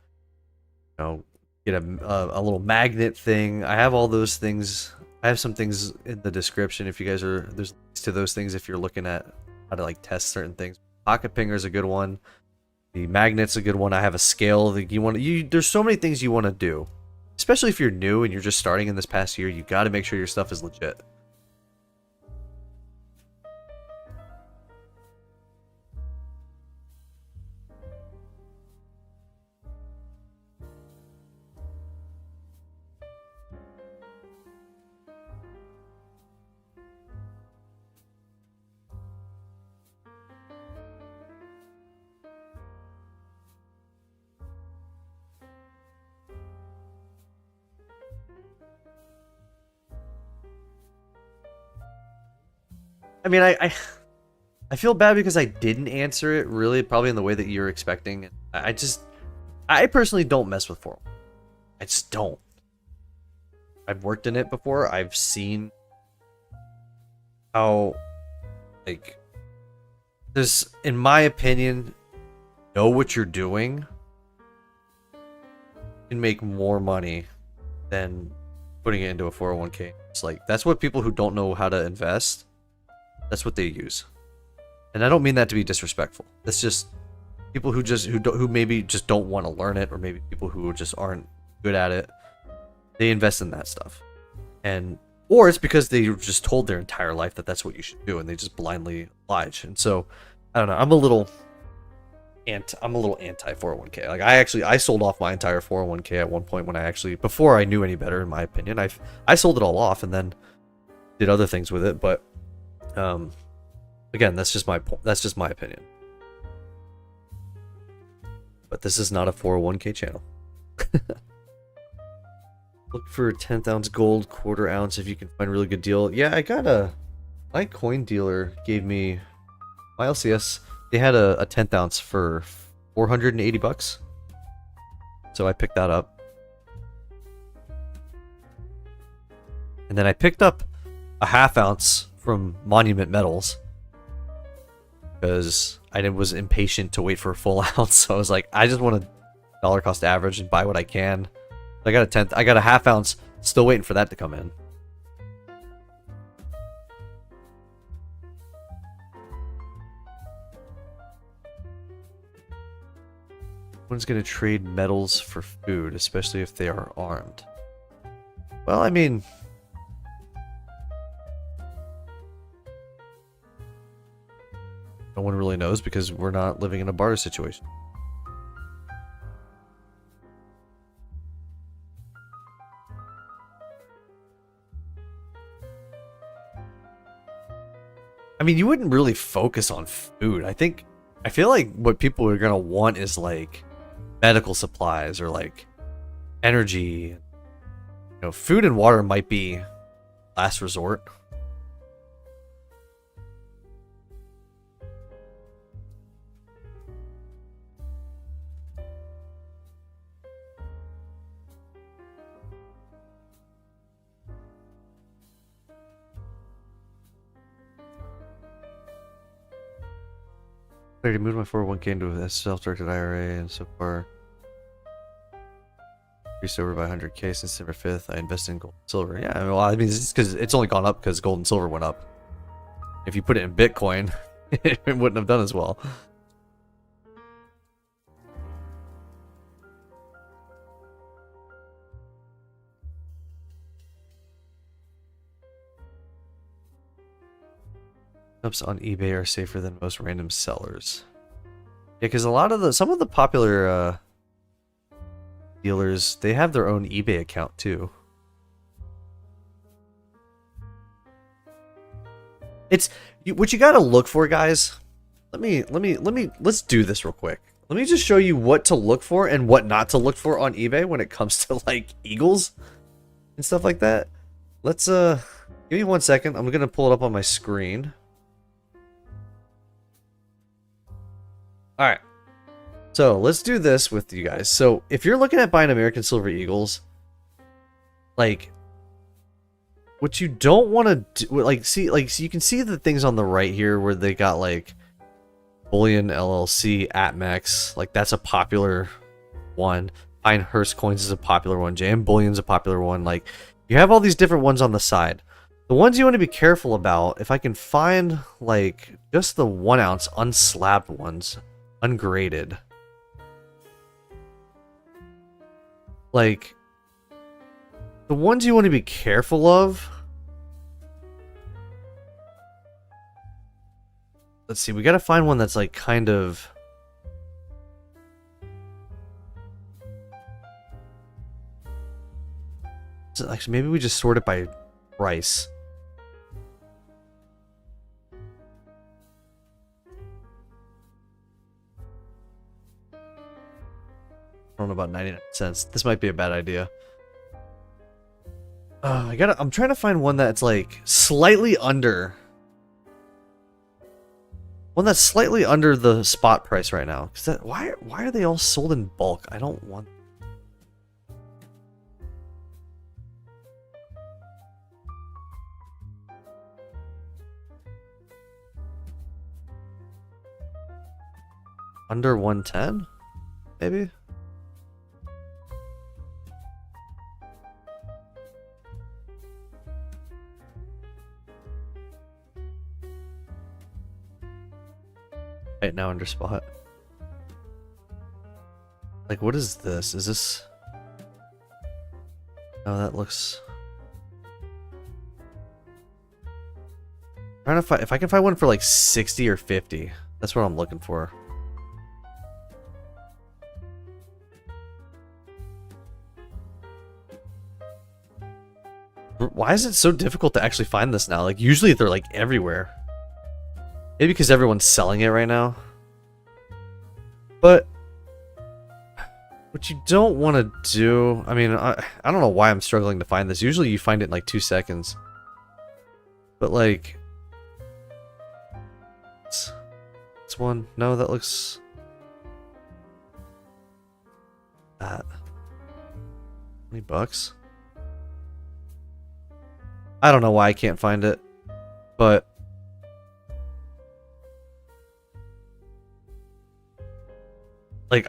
get a little magnet thing. I have all those things. I have some things in the description if you guys are there's links to those things if you're looking at how to like test certain things. Pocket pinger is a good one. The magnet's a good one. I have a scale that there's so many things you want to do. Especially if you're new and you're just starting in this past year, you got to make sure your stuff is legit. I mean, I feel bad because I didn't answer it really, probably in the way that you're expecting. I personally don't mess with 401. I just don't. I've worked in it before. I've seen how, like, there's, in my opinion, know what you're doing can make more money than putting it into a 401k. It's like, that's what people who don't know how to invest, that's what they use. And I don't mean that to be disrespectful. It's just people who maybe just don't want to learn it, or maybe people who just aren't good at it. They invest in that stuff, or it's because they were just told their entire life that that's what you should do, and they just blindly oblige. And so, I don't know. I'm a little anti 401k. Like I sold off my entire 401k at one point before I knew any better. In my opinion, I sold it all off and then did other things with it. But again, that's just my opinion. But this is not a 401k channel. Look for a 10th ounce gold, quarter ounce if you can find a really good deal. Yeah, my coin dealer gave me my LCS. They had a 10th ounce for $480. So I picked that up. And then I picked up a half ounce from Monument Metals because I was impatient to wait for a full ounce. So I was like, I just want a dollar cost average and buy what I can. I got a half ounce, still waiting for that to come in. One's gonna trade metals for food, especially if they are armed. Well, I mean, no one really knows because we're not living in a barter situation. I mean, you wouldn't really focus on food. I feel like what people are gonna want is like medical supplies or like energy. Food and water might be last resort. I already moved my 401k into a self-directed IRA, and so far increased over by 100k since December 5th. I invested in gold and silver. Yeah, well, I mean, it's because it's only gone up because gold and silver went up. If you put it in Bitcoin, it wouldn't have done as well. Ups on eBay are safer than most random sellers. Yeah, because some of the popular dealers, they have their own eBay account too. It's what you gotta look for, guys. Let's do this real quick. Let me just show you what to look for and what not to look for on eBay when it comes to like eagles and stuff like that. Let's give me 1 second. I'm gonna pull it up on my screen. Alright. So let's do this with you guys. So if you're looking at buying American Silver Eagles, like what you don't want to do, like so you can see the things on the right here where they got like Bullion LLC, ATMEX, like that's a popular one. Pinehurst Coins is a popular one. JM Bullion's a popular one. Like you have all these different ones on the side. The ones you want to be careful about, if I can find like just the 1 ounce unslabbed ones, ungraded. Like the ones you want to be careful of. Let's see, we gotta find one that's like kind of so actually maybe we just sort it by price. I don't know about 99 cents. This might be a bad idea. I'm trying to find one that's like slightly under. One that's slightly under the spot price right now. Cause why are they all sold in bulk? I don't want. Under 110? Maybe? Right now under spot. Like what is this? Is this... Oh, that looks... I'm trying to find if I can find one for like 60 or 50. That's what I'm looking for. Why is it so difficult to actually find this now? Like usually they're like everywhere. Maybe because everyone's selling it right now. But what you don't want to do... I mean, I don't know why I'm struggling to find this. Usually you find it in like 2 seconds. But like... This one... No, that looks... That... $20? I don't know why I can't find it. But... Like,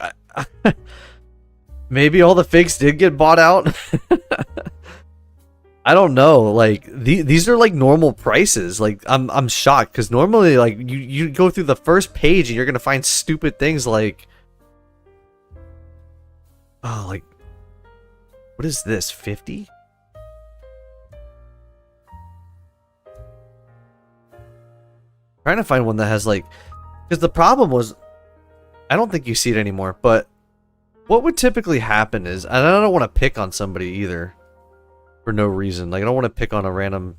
maybe all the fakes did get bought out. I don't know. Like these are like normal prices. Like I'm shocked because normally like you go through the first page and you're gonna find stupid things like, oh, like what is this? 50? Trying to find one that has like, because the problem was. I don't think you see it anymore, but what would typically happen is, and I don't want to pick on somebody either for no reason. Like I don't want to pick on a random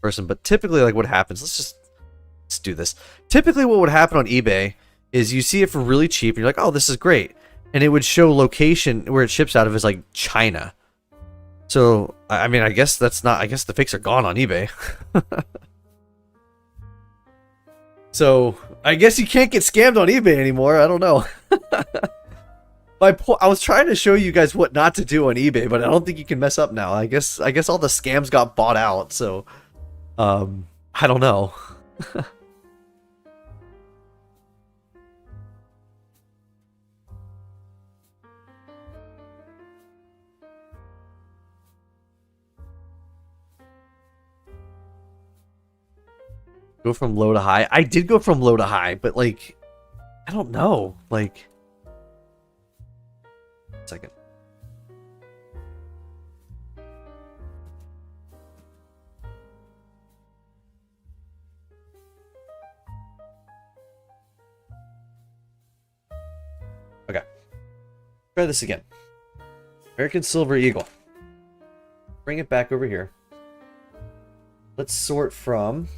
person, but typically like what happens, let's do this. Typically what would happen on eBay is you see it for really cheap and you're like, oh, this is great. And it would show location where it ships out of is like China. So, I mean, I guess that's not, I guess the fakes are gone on eBay. So, I guess you can't get scammed on eBay anymore. I don't know. I was trying to show you guys what not to do on eBay, but I don't think you can mess up now. I guess all the scams got bought out, so I don't know. Go from low to high. I did go from low to high, but like, I don't know. Like, second. Okay. Try this again. American Silver Eagle. Bring it back over here. Let's sort from...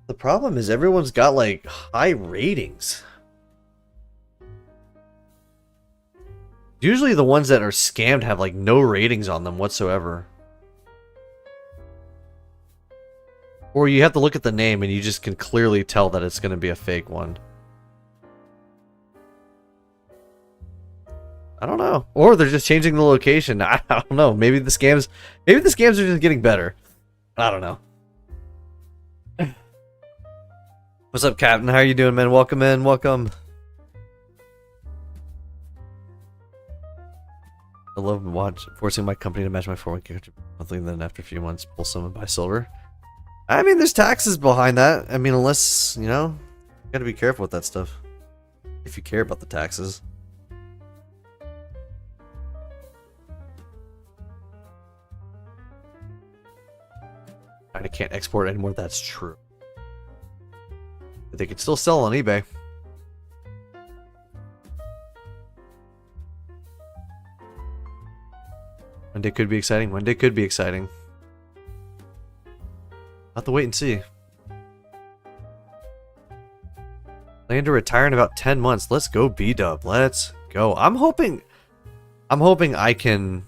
The problem is everyone's got like high ratings. Usually the ones that are scammed have like no ratings on them whatsoever. Or you have to look at the name and you just can clearly tell that it's going to be a fake one. I don't know. Or they're just changing the location. I don't know. Maybe the scams are just getting better. I don't know. What's up, Captain? How are you doing, man? Welcome in. Welcome. I love forcing my company to match my 401k monthly, and then after a few months, pull some and buy silver. I mean, there's taxes behind that. I mean, unless, you know, you gotta be careful with that stuff. If you care about the taxes. I can't export anymore. That's true. But they could still sell on eBay. One day could be exciting. One day could be exciting. I'll have to wait and see. Plan to retire in about 10 months. Let's go, B-Dub. Let's go. I'm hoping I can,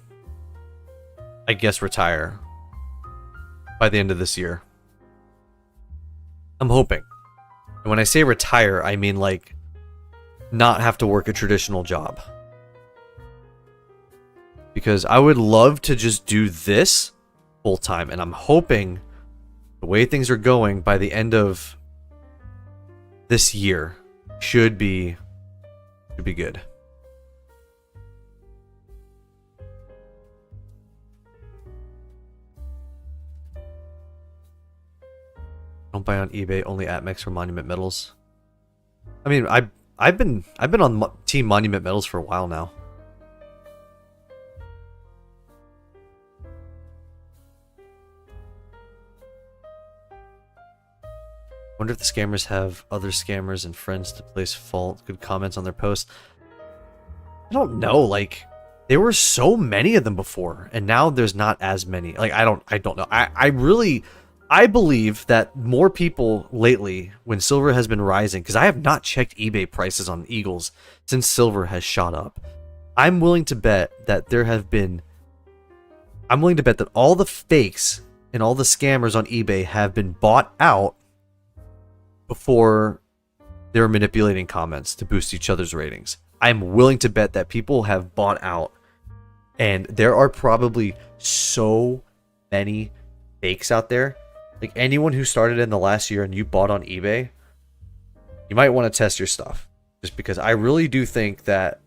I guess, retire by the end of this year. I'm hoping. And when I say retire, I mean like not have to work a traditional job. Because I would love to just do this full time, and I'm hoping the way things are going by the end of this year should be good. Don't buy on eBay, only AtMex for Monument Metals. I mean, I've been on Team Monument Metals for a while now. Wonder if the scammers have other scammers and friends to place good comments on their posts. I don't know, like there were so many of them before, and now there's not as many. Like I don't know. I believe that more people lately, when silver has been rising, because I have not checked eBay prices on Eagles since silver has shot up. I'm willing to bet that all the fakes and all the scammers on eBay have been bought out before they were manipulating comments to boost each other's ratings. I'm willing to bet that people have bought out, and there are probably so many fakes out there. Like anyone who started in the last year and you bought on eBay, you might want to test your stuff, just because I really do think that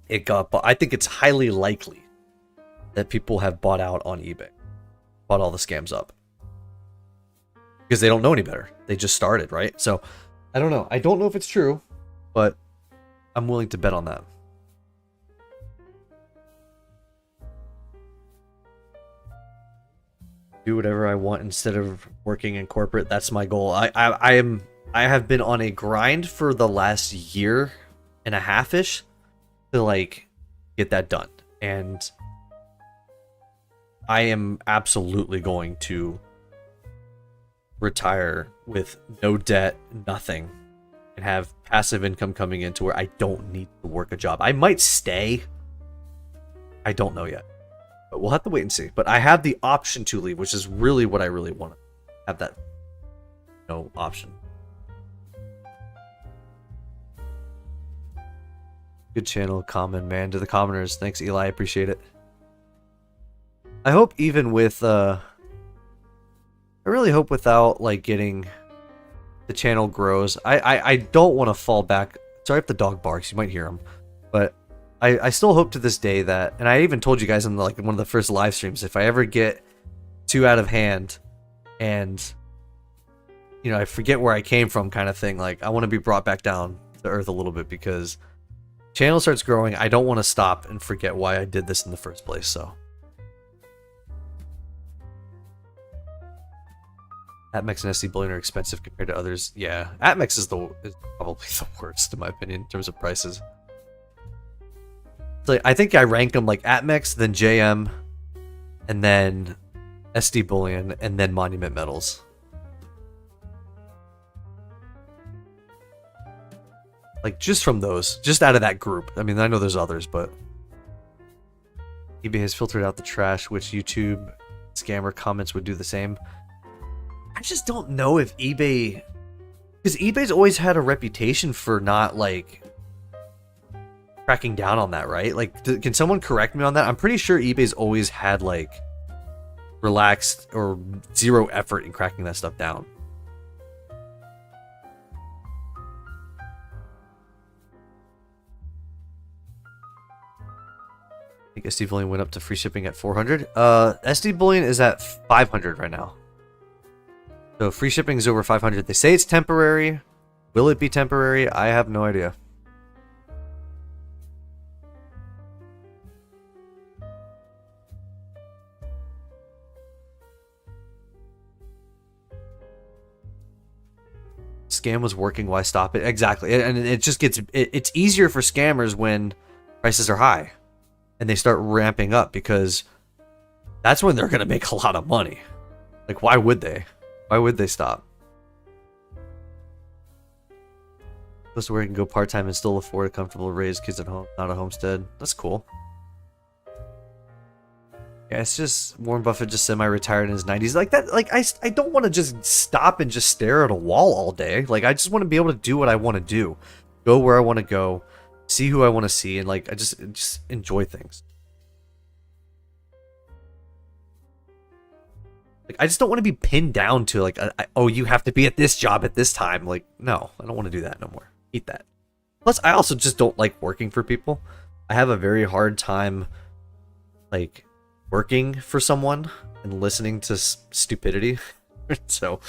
it got bought. I think it's highly likely that people have bought out on eBay, bought all the scams up, because they don't know any better. They just started, right? So I don't know. I don't know if it's true, but I'm willing to bet on that. Do whatever I want instead of working in corporate. That's my goal. I have been on a grind for the last year and a half-ish to like get that done. And I am absolutely going to retire with no debt, nothing, and have passive income coming in to where I don't need to work a job. I might stay. I don't know yet. But we'll have to wait and see. But I have the option to leave, which is really what I really want to have, that option. Good channel, common man. To the commoners, thanks Eli, I appreciate it. I hope even with I really hope without like getting the channel grows. I don't want to fall back. Sorry if the dog barks, you might hear him. But I still hope to this day that, and I even told you guys in like one of the first live streams, if I ever get too out of hand and, you know, I forget where I came from kind of thing, like I want to be brought back down to earth a little bit, because channel starts growing, I don't want to stop and forget why I did this in the first place. So Atmex and SD Bullion are expensive compared to others. Yeah, Atmex is probably the worst in my opinion in terms of prices. So I think I rank them like Atmex, then JM, and then SD Bullion, and then Monument Metals. Like just from those, just out of that group. I mean, I know there's others, but eBay has filtered out the trash, which YouTube scammer comments would do the same. I just don't know if eBay, because eBay's always had a reputation for not like cracking down on that, right? Like, can someone correct me on that? I'm pretty sure eBay's always had like relaxed or zero effort in cracking that stuff down. I think SD Bullion went up to free shipping at 400. SD Bullion is at 500 right now. So free shipping is over 500. They say it's temporary. Will it be temporary? I have no idea. Scam was working, why stop it? Exactly. And it just gets, it's easier for scammers when prices are high and they start ramping up, because that's when they're going to make a lot of money. Like, why would they? Why would they stop? Close to where you can go part-time and still afford a comfortable raise kids at home, not a homestead. That's cool. Yeah, it's just Warren Buffett just semi-retired in his 90s. Like that, like I don't want to just stop and just stare at a wall all day. Like, I just want to be able to do what I want to do. Go where I want to go. See who I want to see, and like I just enjoy things. Like, I just don't want to be pinned down to like, oh, you have to be at this job at this time. Like, no, I don't want to do that no more. Eat that. Plus, I also just don't like working for people. I have a very hard time, like, working for someone and listening to stupidity. So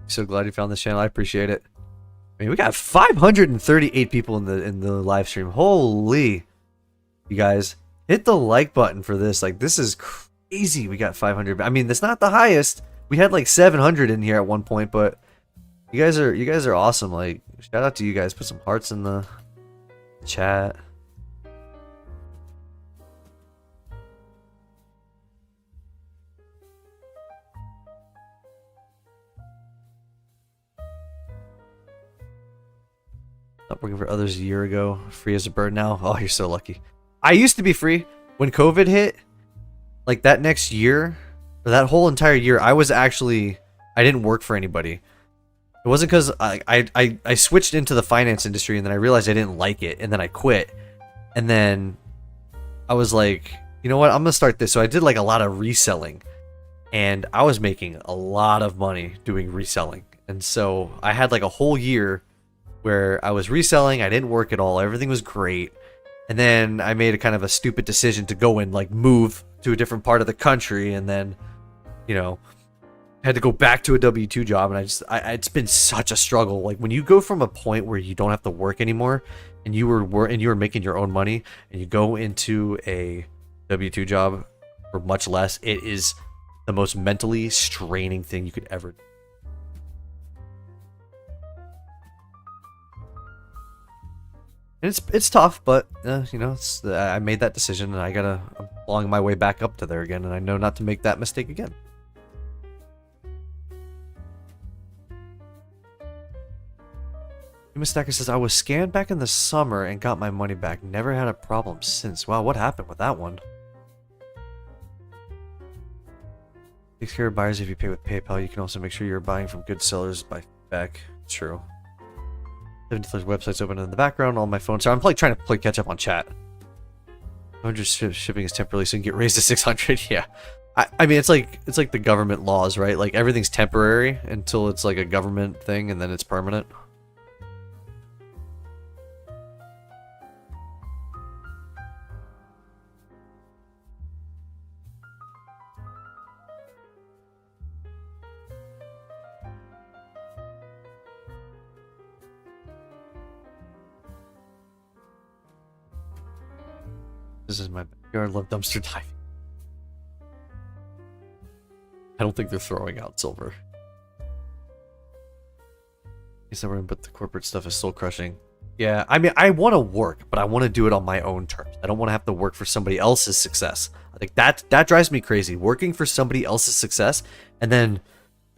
so glad you found this channel. I appreciate it. I mean, we got 538 people in the live stream. Holy, you guys, hit the like button for this. Like, this is crazy. We got 500. I mean, that's not the highest. We had like 700 in here at one point, but you guys are awesome. Like, shout out to you guys. Put some hearts in the chat. Not working for others a year ago. Free as a bird now. Oh, you're so lucky. I used to be free. When COVID hit, like that next year, or that whole entire year, I didn't work for anybody. It wasn't because I switched into the finance industry, and then I realized I didn't like it, and then I quit. And then I was like, you know what? I'm going to start this. So I did like a lot of reselling, and I was making a lot of money doing reselling. And so I had like a whole year where I was reselling. I didn't work at all. Everything was great. And then I made a kind of a stupid decision to go and like move to a different part of the country, and then, you know, had to go back to a W-2 job. And it's been such a struggle. Like, when you go from a point where you don't have to work anymore, and you were making your own money, and you go into a W-2 job for much less, it is the most mentally straining thing you could ever do. And it's tough, but you know, I made that decision, and I'm along my way back up to there again, and I know not to make that mistake again. Stacker says, I was scanned back in the summer and got my money back. Never had a problem since. Wow, what happened with that one? Takes care of buyers if you pay with PayPal. You can also make sure you're buying from good sellers by back. True. $70 websites open in the background on my phone. So I'm like trying to play catch up on chat. 100 shipping is temporarily, so you can get raised to 600. Yeah. I mean, it's like the government laws, right? Like everything's temporary until it's like a government thing, and then it's permanent. This is my backyard. Love dumpster diving. I don't think they're throwing out silver. But the corporate stuff is soul crushing. Yeah, I mean, I want to work, but I want to do it on my own terms. I don't want to have to work for somebody else's success. I think that drives me crazy. Working for somebody else's success and then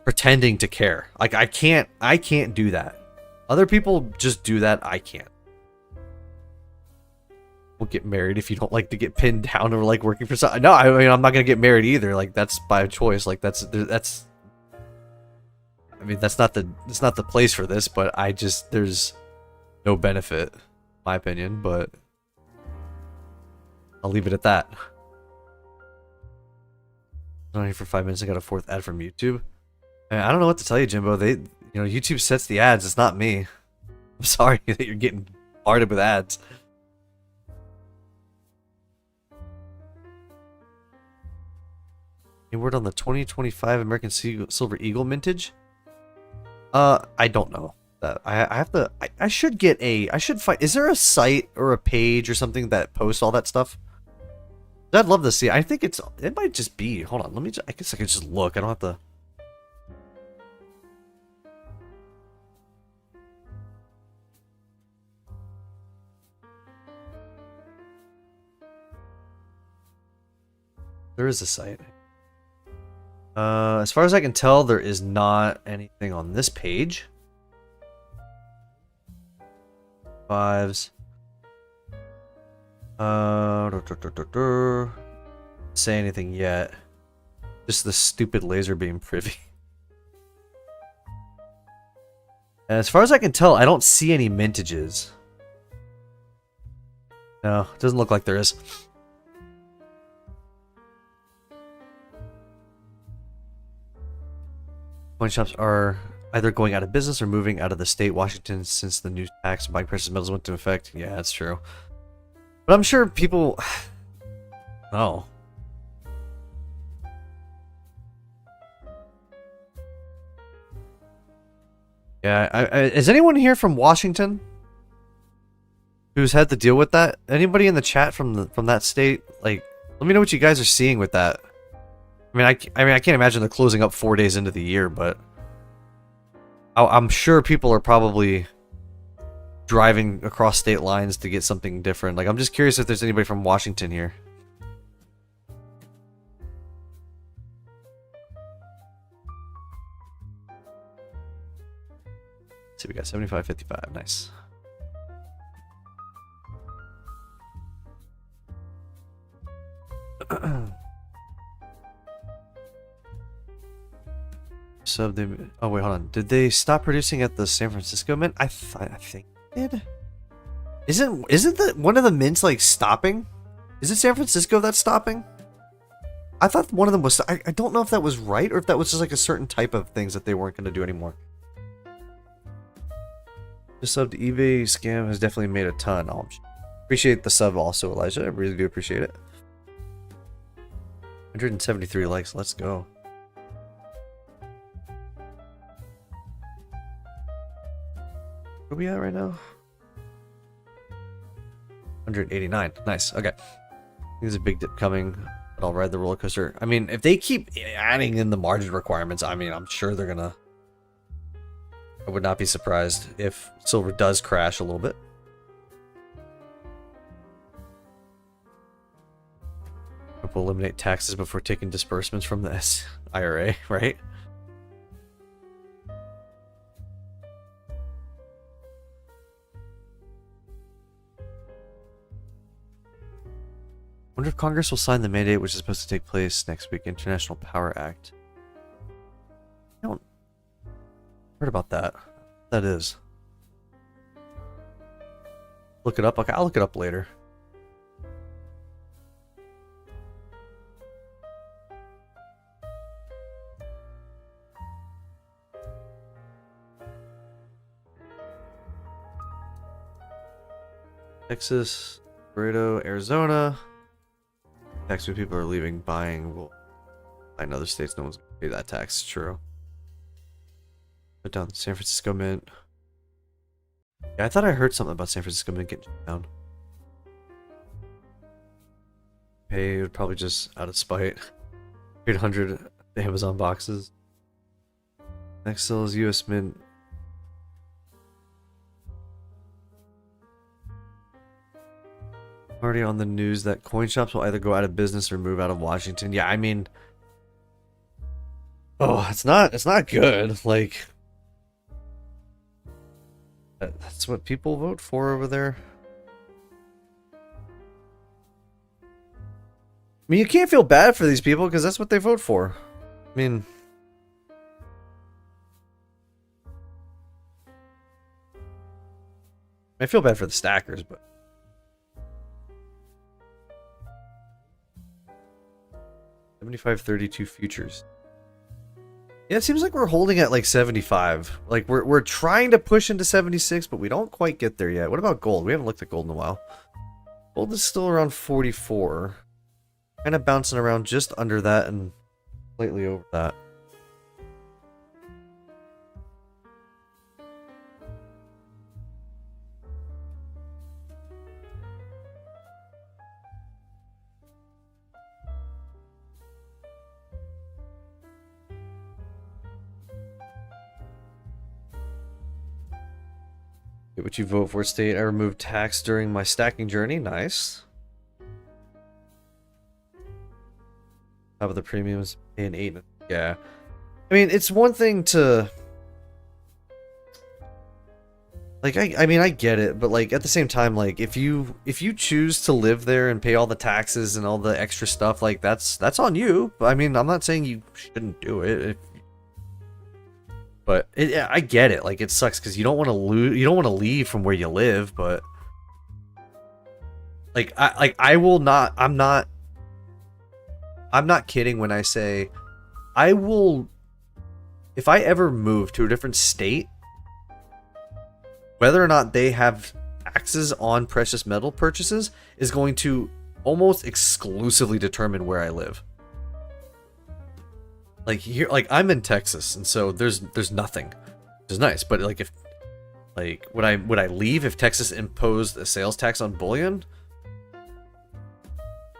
pretending to care. Like I can't do that. Other people just do that. I can't. We'll get married if you don't like to get pinned down or like working for something. No, I mean, I'm not gonna get married either. Like that's by choice. Like that's. I mean, it's not the place for this. But there's no benefit, in my opinion. But I'll leave it at that. I'm on here for 5 minutes. I got a fourth ad from YouTube. I don't know what to tell you, Jimbo. YouTube sets the ads. It's not me. I'm sorry that you're getting bombarded with ads. Any word on the 2025 American Silver Eagle mintage? I don't know. I should find. Is there a site or a page or something that posts all that stuff? I'd love to see. I think it might just be. Hold on. I guess I could just look. I don't have to. There is a site. As far as I can tell, there is not anything on this page. Fives. Say anything yet. Just the stupid laser beam privy. And as far as I can tell, I don't see any mintages. No, it doesn't look like there is. Coin shops are either going out of business or moving out of the state, Washington, since the new tax on buying precious metals went into effect. Yeah, that's true. But I'm sure people... Oh. Yeah, is anyone here from Washington who's had to deal with that? Anybody in the chat from that state? Like, let me know what you guys are seeing with that. I mean, I can't imagine they're closing up 4 days into the year, but I'm sure people are probably driving across state lines to get something different. Like, I'm just curious if there's anybody from Washington here. Let's see, we got 75.55. Nice. So they... Oh, wait, hold on. Did they stop producing at the San Francisco Mint? I think they did. Isn't one of the mints, like, stopping? Is it San Francisco that's stopping? I thought one of them was... I don't know if that was right or if that was just, like, a certain type of things that they weren't going to do anymore. The sub to eBay scam has definitely made a ton. Oh, appreciate the sub also, Elijah. I really do appreciate it. 173 likes. Let's go. Where are we at right now? 189. Nice. Okay. There's a big dip coming, but I'll ride the roller coaster. I mean, if they keep adding in the margin requirements, I mean, I'm sure they're gonna... I would not be surprised if silver does crash a little bit. We'll eliminate taxes before taking disbursements from the IRA, right? Wonder if Congress will sign the mandate, which is supposed to take place next week. International Power Act. I don't heard about that. That is. Look it up. Okay, I'll look it up later. Texas, Breakout, Arizona. Tax when people are leaving, buying. Well, in other states, no one's gonna pay that tax. True. Put down San Francisco Mint. Yeah, I thought I heard something about San Francisco Mint getting down. Paid probably just out of spite. 800 Amazon boxes. Next sells US Mint. Already on the news that coin shops will either go out of business or move out of Washington. Yeah, I mean, oh, it's not good. Like, that's what people vote for over there. I mean, you can't feel bad for these people because that's what they vote for. I mean, I feel bad for the stackers, but 75.32 futures. Yeah, it seems like we're holding at like 75. Like we're trying to push into 76, but we don't quite get there yet. What about gold? We haven't looked at gold in a while. Gold is still around 44. Kind of bouncing around just under that and slightly over that. Get what you vote for, state. I removed tax during my stacking journey. Nice. How about the premiums? Pay an 8. Yeah. I mean, it's one thing to... Like, I mean, I get it, but, like, at the same time, like, if you choose to live there and pay all the taxes and all the extra stuff, like, that's on you. I mean, I'm not saying you shouldn't do it. But I get it. Like, it sucks because you don't want to lose. You don't want to leave from where you live. But like, I will not. I'm not kidding when I say I will. If I ever move to a different state, whether or not they have taxes on precious metal purchases is going to almost exclusively determine where I live. Like here, like I'm in Texas, and so there's nothing, which is nice. But like if, like would I leave if Texas imposed a sales tax on bullion?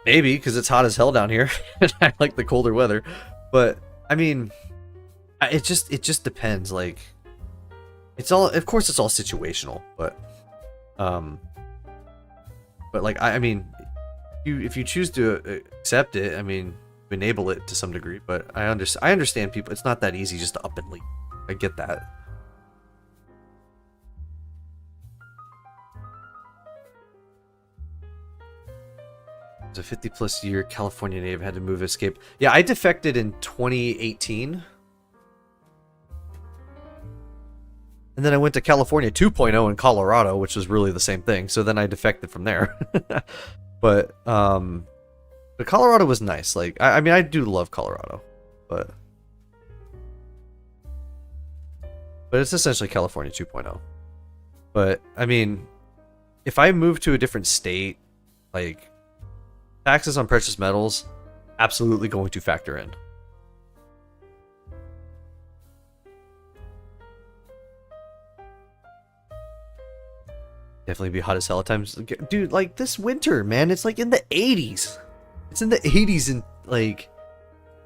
Maybe, because it's hot as hell down here, and I like the colder weather. But I mean, it just depends. Like it's all, of course, it's all situational. But like I mean, if you choose to accept it, I mean, enable it to some degree, but I understand people. It's not that easy just to up and leave. I get that. As a 50+ year California native, had to move, escape. Yeah, I defected in 2018, and then I went to California 2.0 in Colorado, which was really the same thing. So then I defected from there. But Colorado was nice. Like, I mean, I do love Colorado, but it's essentially California 2.0. But I mean, if I move to a different state, like taxes on precious metals, absolutely going to factor in. Definitely be hot as hell at times, dude. Like this winter, man, it's like in the 80s. It's in the 80s, and like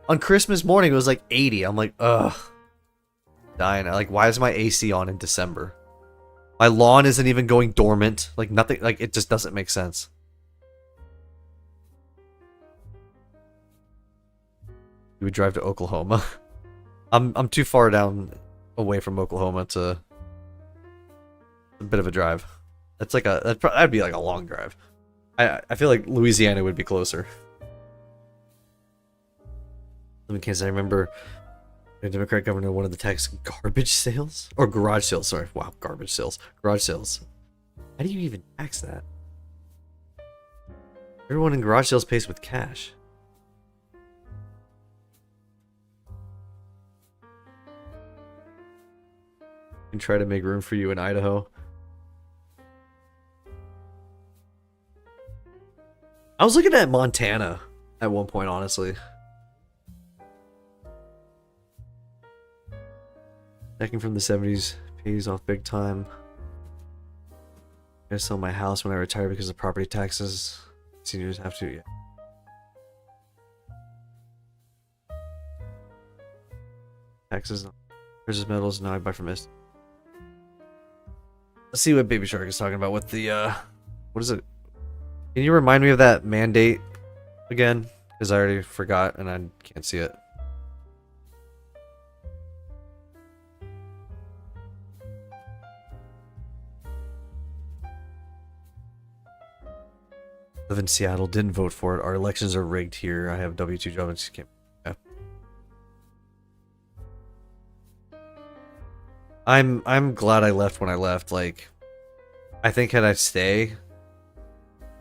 on Christmas morning it was like 80. I'm like, ugh, dying. Like, why is my AC on in December? My lawn isn't even going dormant. Like nothing. Like it just doesn't make sense. You would drive to Oklahoma. I'm too far down away from Oklahoma to a bit of a drive. That's like that'd be like a long drive. I feel like Louisiana would be closer. In case I remember, the Democrat governor wanted the tax garbage sales or garage sales. Sorry, wow, garbage sales, garage sales. How do you even tax that? Everyone in garage sales pays with cash. And try to make room for you in Idaho. I was looking at Montana at one point, honestly. Checking from the 70s pays off big time. I'm gonna sell my house when I retire because of property taxes. Seniors have to, yeah. Taxes, precious metals, now I buy from this. Let's see what Baby Shark is talking about with the, what is it? Can you remind me of that mandate again? Because I already forgot and I can't see it. Live in Seattle, didn't vote for it. Our elections are rigged here. I have a W-2 job and just can't. Yeah. I'm glad I left when I left. Like, I think had I stay,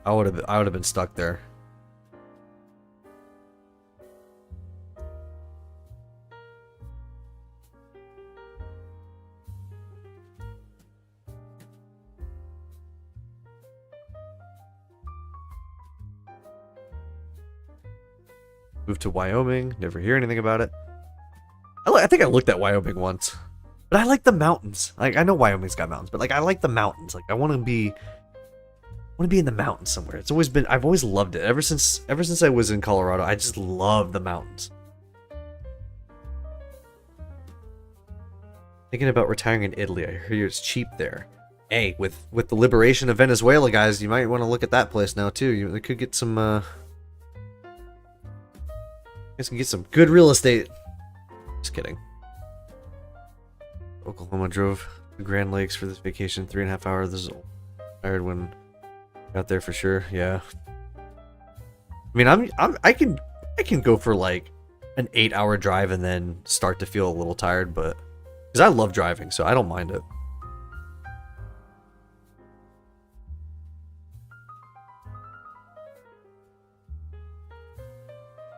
I would have been stuck there. Moved to Wyoming, never hear anything about it. I think I looked at Wyoming once. But I like the mountains. Like, I know Wyoming's got mountains, but like I like the mountains. Like, I want to be in the mountains somewhere. I've always loved it. Ever since I was in Colorado, I just love the mountains. Thinking about retiring in Italy. I hear it's cheap there. Hey, with the liberation of Venezuela, guys, you might want to look at that place now too. They could get some you guys can get some good real estate. Just kidding. Oklahoma, drove to Grand Lakes for this vacation. 3.5 hours. This is tired when I got there for sure. Yeah. I mean, I can go for like an 8-hour drive and then start to feel a little tired, but because I love driving, so I don't mind it.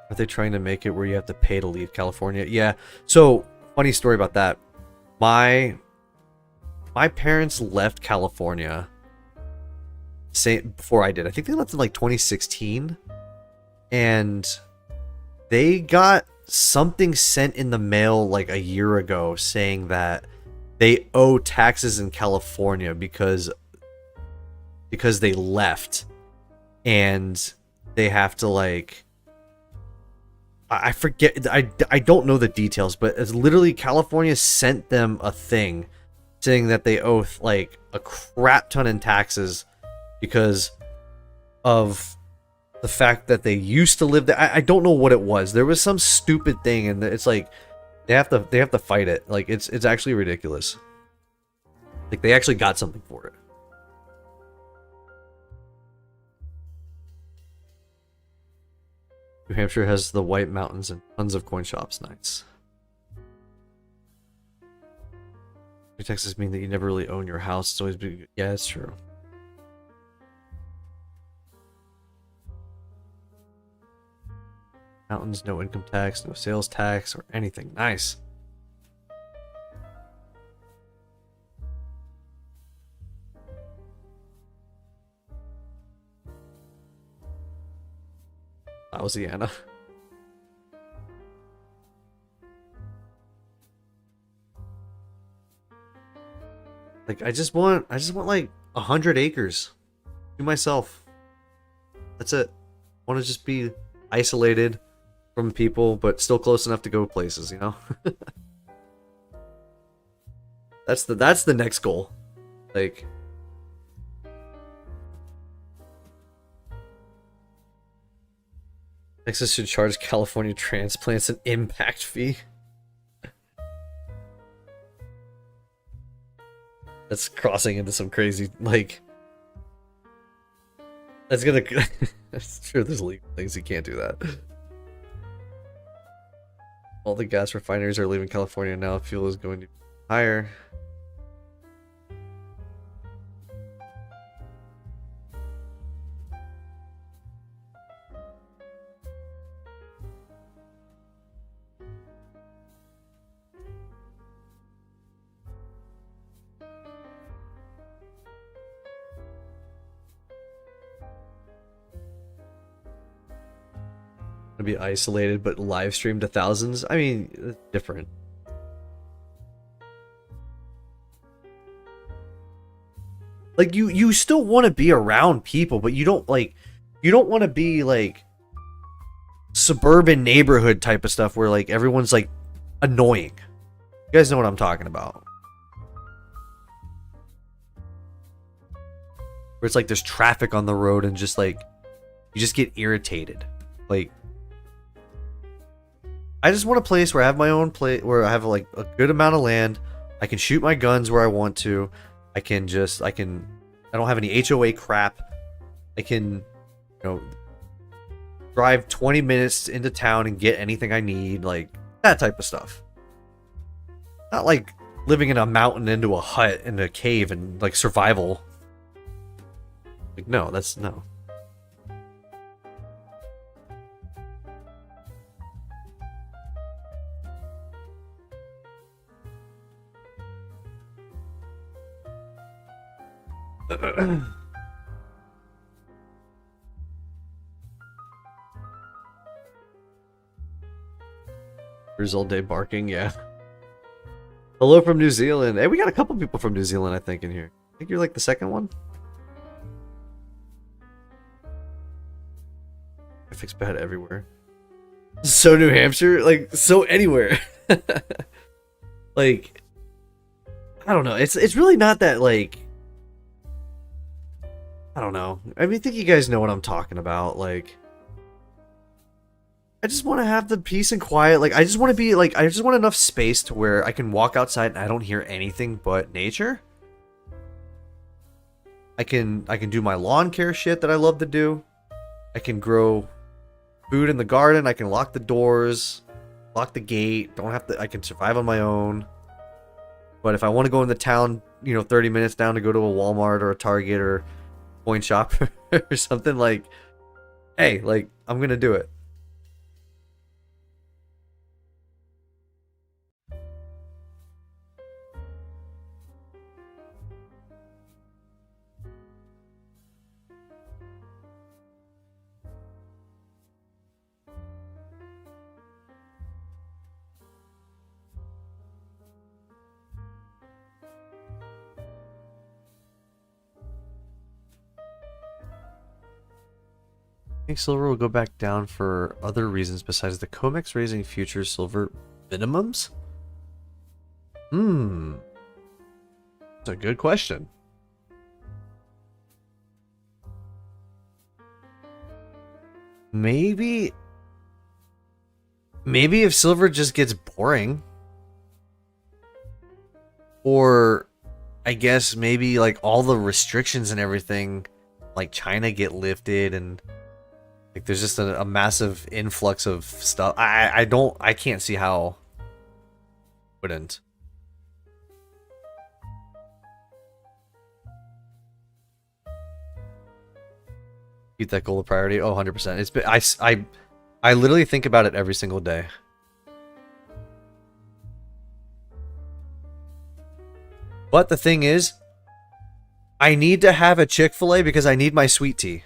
Are they trying to make it where you have to pay to leave California? Yeah. So, funny story about that. My parents left California before I did. I think they left in like 2016. And they got something sent in the mail like a year ago saying that they owe taxes in California because they left. And they have to like... I forget, I don't know the details, but it's literally California sent them a thing saying that they owe like a crap ton in taxes because of the fact that they used to live there. I don't know what it was. There was some stupid thing, and it's like they have to fight it. Like it's actually ridiculous. Like they actually got something for it. New Hampshire has the White Mountains and tons of coin shops. Nice. Taxes mean that you never really own your house. It's always been... Yeah, it's true. Mountains, no income tax, no sales tax, or anything. Nice. Louisiana. Like I just want like 100 acres to myself. That's it. I want to just be isolated from people, but still close enough to go places, you know? That's the next goal. Like Texas should charge California transplants an impact fee. That's crossing into some crazy, like... That's gonna... That's true, there's legal things, you can't do that. All the gas refineries are leaving California now. Fuel is going to be higher. to be isolated, but live streamed to thousands. I mean, it's different. Like you still want to be around people, but you don't want to be like suburban neighborhood type of stuff where like everyone's like annoying. You guys know what I'm talking about. Where it's like there's traffic on the road and just like you just get irritated. Like I just want a place where I have my own place, where I have like a good amount of land. I can shoot my guns where I want to. I don't have any HOA crap. I can, drive 20 minutes into town and get anything I need, like that type of stuff. Not like living in a mountain into a hut in a cave and like survival. Like no, that's no. All day barking, yeah. Hello from New Zealand. Hey, we got a couple people from New Zealand, I think, in here. I think you're like the second one. Graphics bad everywhere. So New Hampshire, like so anywhere. Like, I don't know. It's really not that like. I don't know. I mean, I think you guys know what I'm talking about. Like, I just want to have the peace and quiet. Like, I just want to be like, I just want enough space to where I can walk outside and I don't hear anything but nature. I can do my lawn care shit that I love to do. I can grow food in the garden. I can lock the doors, lock the gate. Don't have to. I can survive on my own. But if I want to go in the town, 30 minutes down to go to a Walmart or a Target or coin shop or something, like, hey, like, I'm gonna do it. I think silver will go back down for other reasons besides the COMEX raising future silver minimums? That's a good question. Maybe if silver just gets boring. Or I guess maybe like all the restrictions and everything like China get lifted and like there's just a massive influx of stuff. I can't see how wouldn't. Keep that goal a priority. Oh, 100%. It's been I literally think about it every single day. But the thing is, I need to have a Chick-fil-A because I need my sweet tea.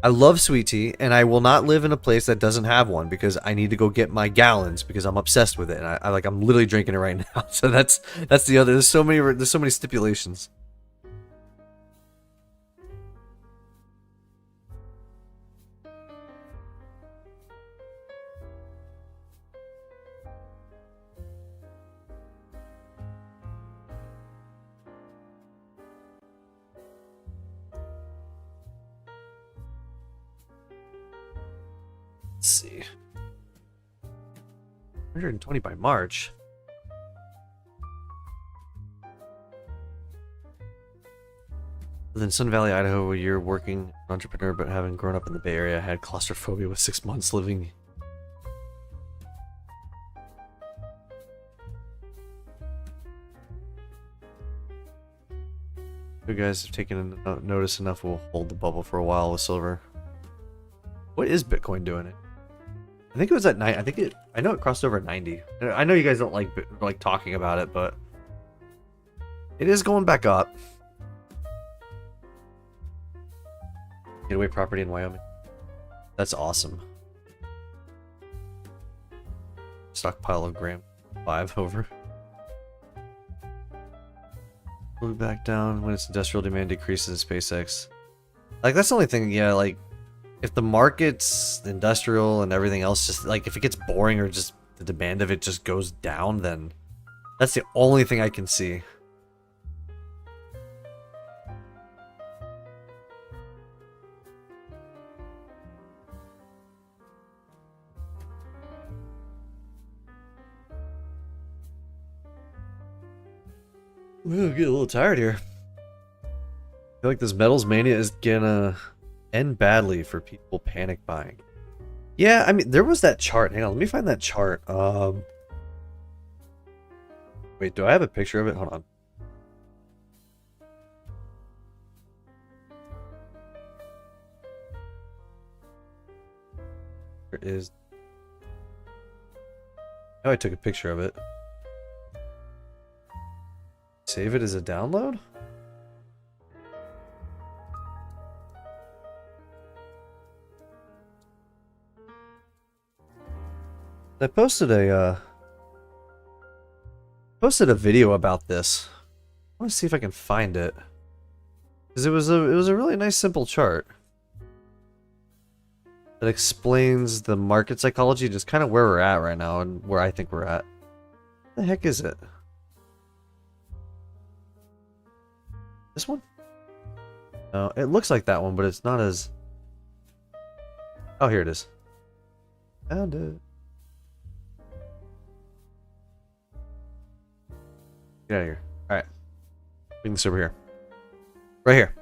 I love sweet tea, and I will not live in a place that doesn't have one because I need to go get my gallons because I'm obsessed with it. And I'm literally drinking it right now. So that's the other. There's so many stipulations. Let's see. 120 by March. Then Sun Valley, Idaho, where you're working entrepreneur but having grown up in the Bay Area, I had claustrophobia with 6 months living. You guys have taken notice enough, we'll hold the bubble for a while with silver. What is Bitcoin doing? I think it was at 9. I know it crossed over at 90. I know you guys don't like talking about it, but it is going back up. Getaway property in Wyoming. That's awesome. stockpile of gram 5 over. Move back down when its industrial demand decreases in SpaceX. Like, that's the only thing, yeah, like, if the market's industrial and everything else just, like, if it gets boring or just the demand of it just goes down, then that's the only thing I can see. Ooh, get a little tired here. I feel like this metals mania is gonna end badly for people panic buying. Yeah, I mean, there was that chart. Hang on, let me find that chart. Wait, do I have a picture of it? Hold on. There is. Oh, I took a picture of it. Save it as a download? I posted a video about this. I want to see if I can find it. Because it was a really nice simple chart that explains the market psychology, just kind of where we're at right now and where I think we're at. What the heck is it? This one? No, it looks like that one, but it's not as... Oh, here it is. Found it. Get out of here. Alright. Bring this over here. Right here.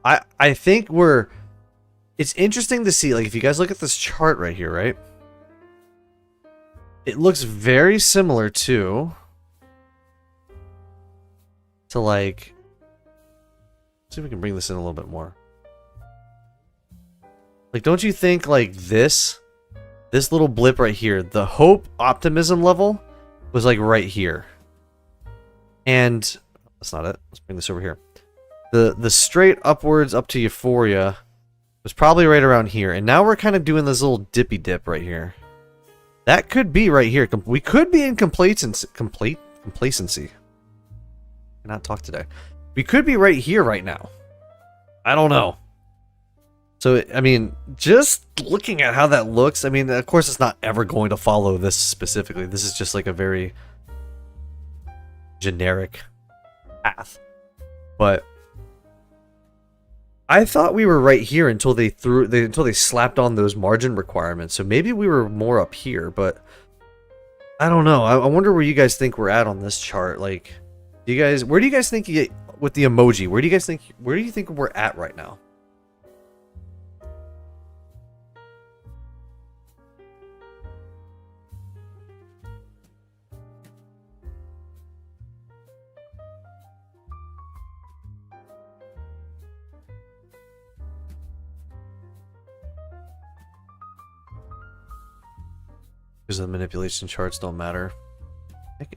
I think we're... It's interesting to see, like, if you guys look at this chart right here, right? It looks very similar to like... See if we can bring this in a little bit more. Like, don't you think, like, this little blip right here, the hope optimism level was, like, right here. And that's not it. Let's bring this over here. The straight upwards up to euphoria was probably right around here. And now we're kind of doing this little dippy dip right here. That could be right here. We could be in complacency. Complacency. I cannot talk today. We could be right here right now. I don't know. So, I mean, just looking at how that looks, I mean, of course it's not ever going to follow this specifically. This is just like a very generic path. But I thought we were right here until they slapped on those margin requirements. So maybe we were more up here, but I don't know. I wonder where you guys think we're at on this chart. Like, where do you guys think you get with the emoji? Where do you think we're at right now? Because the manipulation charts don't matter.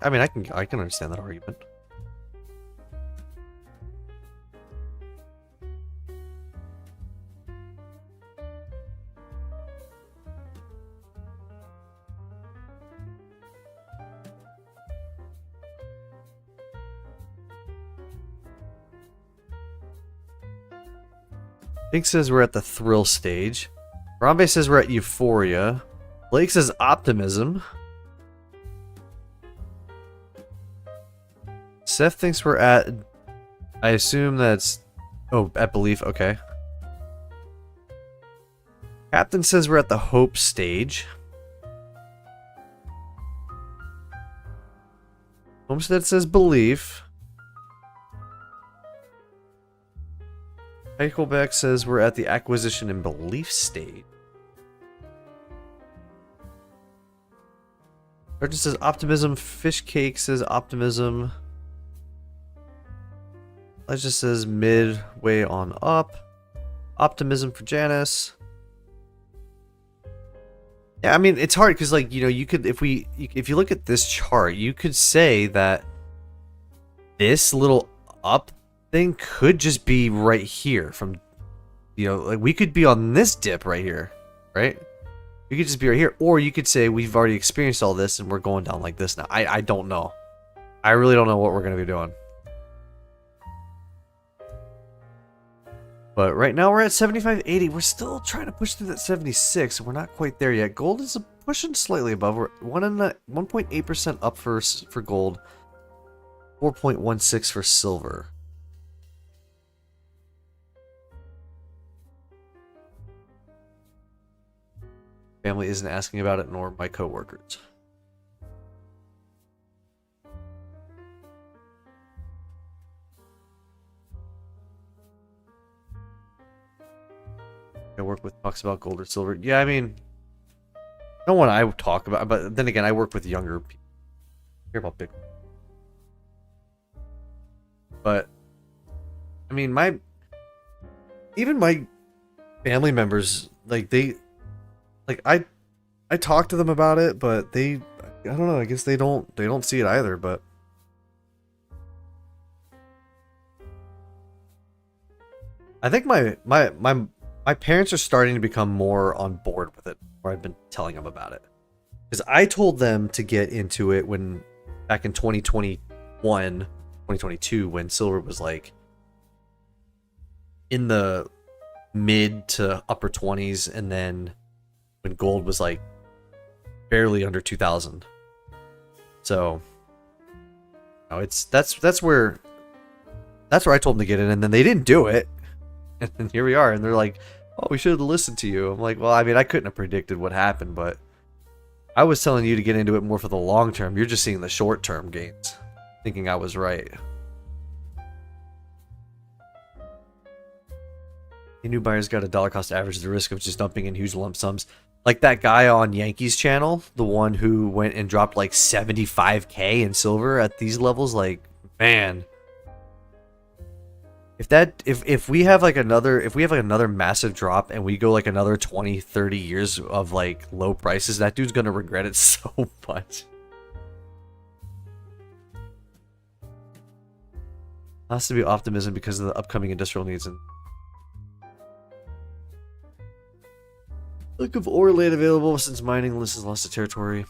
I mean, I can understand that argument. Pink says we're at the thrill stage. Rambe says we're at euphoria. Blake says optimism. Seth thinks we're at... I assume that's... Oh, at belief, okay. Captain says we're at the hope stage. Homestead says belief. Eichelbeck says we're at the acquisition and belief stage. Archer says optimism. Fishcake says optimism. Elijah says midway on up. Optimism for Janice. Yeah, I mean, it's hard because, like, you know, you could, if you look at this chart, you could say that this little up thing could just be right here from, you know, like, we could be on this dip right here, right? You could just be right here, or you could say we've already experienced all this and we're going down like this now. I don't know. I really don't know what we're going to be doing. But right now we're at 75.80. We're still trying to push through that 76. We're not quite there yet. Gold is pushing slightly above. We're 1.8% up for gold. 4.16 for silver. Family isn't asking about it, nor my coworkers. I work with talks about gold or silver. Yeah, I mean, no one I talk about, but then again, I work with younger people. I hear about Bitcoin. But I mean, even my family members, like I talk to them about it, but I don't know, I guess they don't see it either, but I think my parents are starting to become more on board with it, or I've been telling them about it. Because I told them to get into it back in 2021, 2022, when silver was like in the mid to upper 20s, and then when gold was like barely under 2,000. So, that's where I told them to get in, and then they didn't do it. And then here we are, and they're like, "Oh, we should have listened to you." I'm like, "Well, I mean, I couldn't have predicted what happened, but I was telling you to get into it more for the long term. You're just seeing the short term gains, thinking I was right." A new buyers got a dollar cost average, the risk of just dumping in huge lump sums. Like that guy on Yankees channel, the one who went and dropped like 75K in silver at these levels. Like, man. If we have like another massive drop and we go like another 20, 30 years of like low prices, that dude's gonna regret it so much. Has to be optimism because of the upcoming industrial needs and look of ore land available since mining list has lost the territory.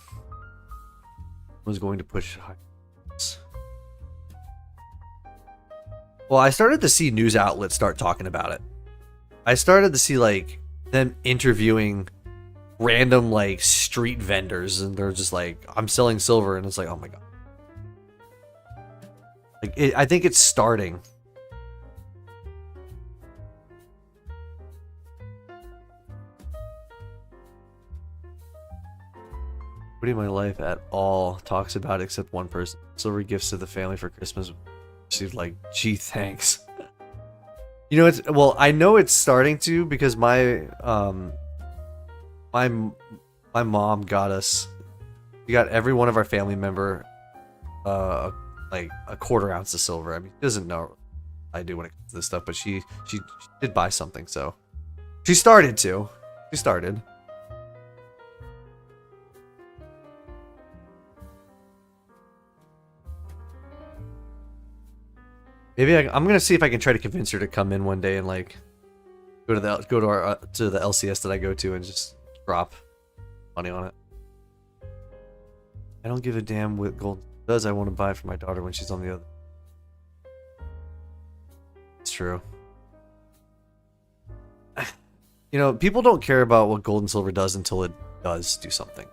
Was going to push high. Well, I started to see news outlets start talking about it. I started to see like them interviewing random like street vendors, and they're just like, "I'm selling silver," and it's like, "Oh my god!" Like, I think it's starting. Nobody in my life at all talks about it except one person. Silver gifts to the family for Christmas. She's like, "Gee, thanks." You know, well, I know it's starting to because my mom got us. We got every one of our family member like a quarter ounce of silver. I mean, she doesn't know what I do when it comes to this stuff, but she did buy something, so she started to. She started. Maybe I'm gonna see if I can try to convince her to come in one day and like go to the LCS that I go to and just drop money on it. I don't give a damn what gold does. I want to buy it for my daughter when she's on the other. It's true. You know, people don't care about what gold and silver does until it does do something.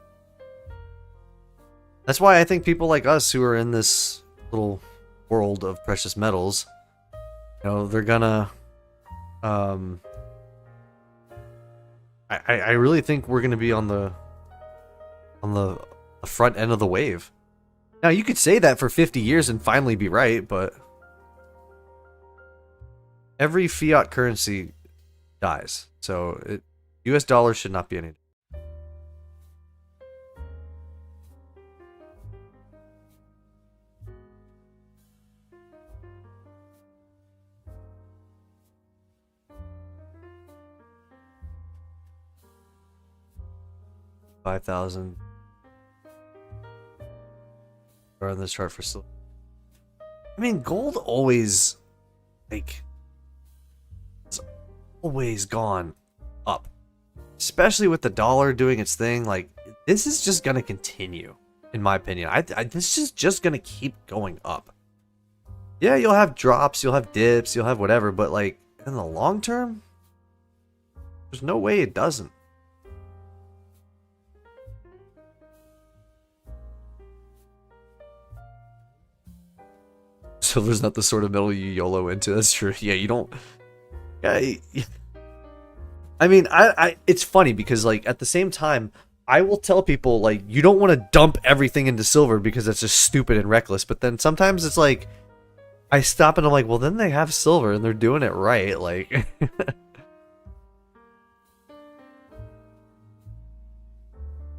That's why I think people like us who are in this little world of precious metals, you know, they're gonna I really think we're gonna be on the front end of the wave. Now you could say that for 50 years and finally be right, but every fiat currency dies, so US dollars should not be any. $5,000 on this chart for silver. I mean, gold always, like, it's always gone up. especially with the dollar doing its thing, like, this is just gonna continue, in my opinion. This is just gonna keep going up. Yeah, you'll have drops, you'll have dips, you'll have whatever, but like, in the long term, there's no way it doesn't. Silver's not the sort of metal you YOLO into. That's true. Yeah, you don't. Yeah, I mean, it's funny because like at the same time, I will tell people like you don't want to dump everything into silver because that's just stupid and reckless. But then sometimes it's like I stop and I'm like, well, then they have silver and they're doing it right. Like,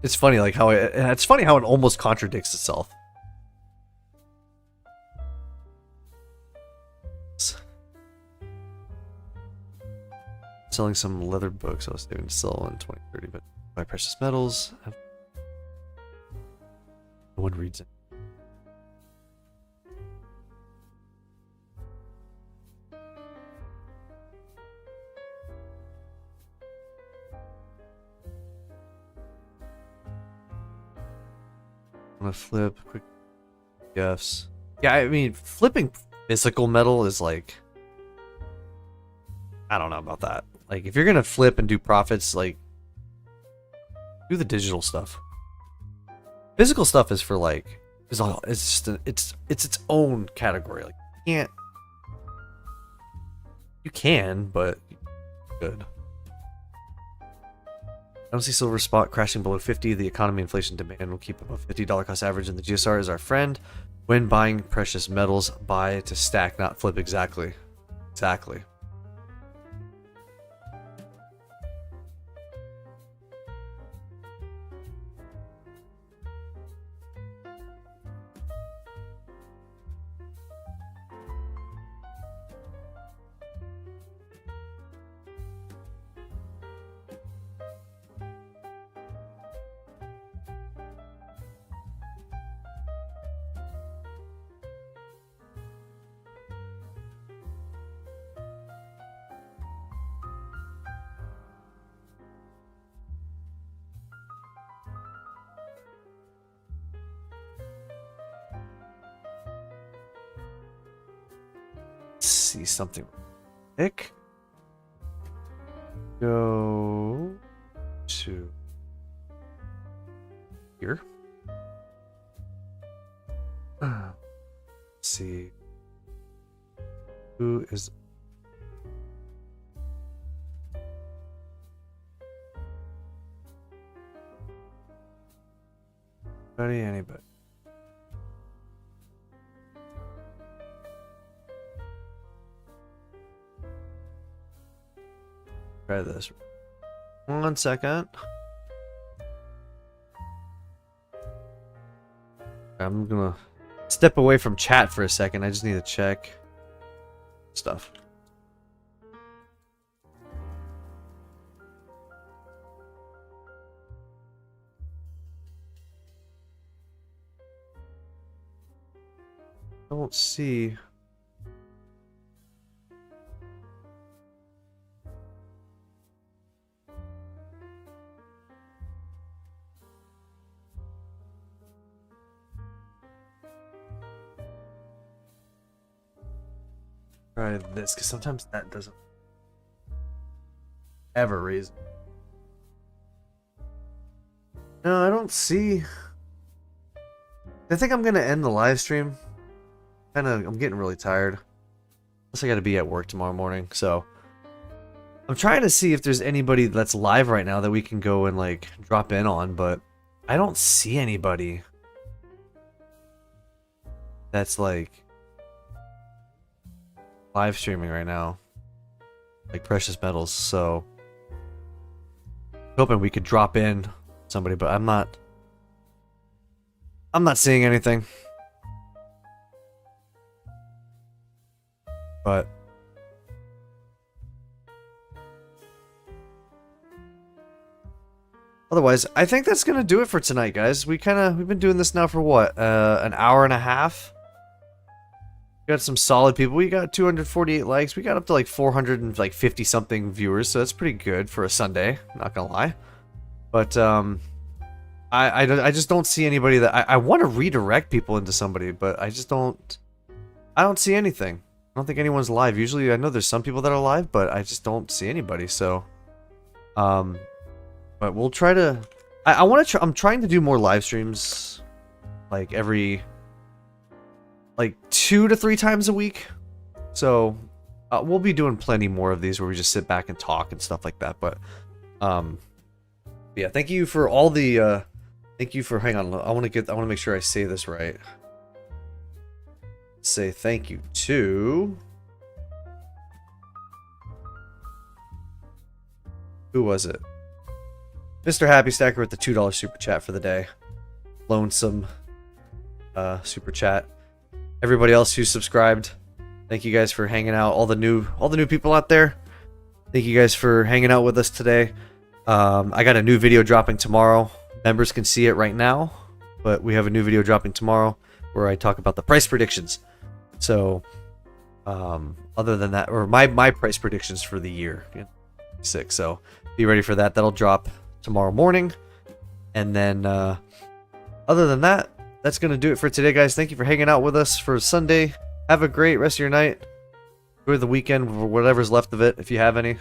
it's funny like how it's funny how it almost contradicts itself. Selling some leather books. I was saving to sell in 2030, but buy precious metals. No one reads it. I'm gonna flip quick gifts. Yeah, I mean, flipping physical metal is like, I don't know about that. Like, if you're gonna flip and do profits, like, do the digital stuff. Physical stuff is for like, it's just it's its own category. Like, you can, but good. I don't see silver spot crashing below 50. The economy, inflation, demand will keep above $50 cost average, and the GSR is our friend. When buying precious metals, buy to stack, not flip. Exactly. Exactly. See something quick. Go to here. Let's see who is anybody. Try this. 1 second. I'm gonna step away from chat for a second. I just need to check stuff. I don't see. Try this, because sometimes that doesn't ever raise. No, I don't see. I think I'm gonna end the live stream. I'm getting really tired. Plus I gotta be at work tomorrow morning, so I'm trying to see if there's anybody that's live right now that we can go and like drop in on, but I don't see anybody that's like live streaming right now, like precious metals. So hoping we could drop in somebody, but I'm not seeing anything. But otherwise, I think that's gonna do it for tonight, guys. We've been doing this now for what, an hour and a half? got some solid people. We got 248 likes. We got up to like 450 something viewers, so that's pretty good for a Sunday. Not gonna lie, but I just don't see anybody that I want to redirect people into somebody, but I don't see anything. I don't think anyone's live. Usually, I know there's some people that are live, but I just don't see anybody. So, but we'll try to. I want to. I'm trying to do more live streams, like every. Like 2 to 3 times a week. So we'll be doing plenty more of these where we just sit back and talk and stuff like that. But yeah, thank you for all the thank you for hang on, I want to make sure I say this right. Say thank you to who was it? Mr. Happy Stacker with the $2 super chat for the day. Lonesome super chat. Everybody else who's subscribed, thank you guys for hanging out. All the new people out there, thank you guys for hanging out with us today. I got a new video dropping tomorrow. Members can see it right now, but we have a new video dropping tomorrow where I talk about the price predictions. So, other than that, or my price predictions for the year, 6. So be ready for that. That'll drop tomorrow morning, and then other than that. That's going to do it for today, guys. Thank you for hanging out with us for Sunday. Have a great rest of your night. Enjoy the weekend, or whatever's left of it, if you have any.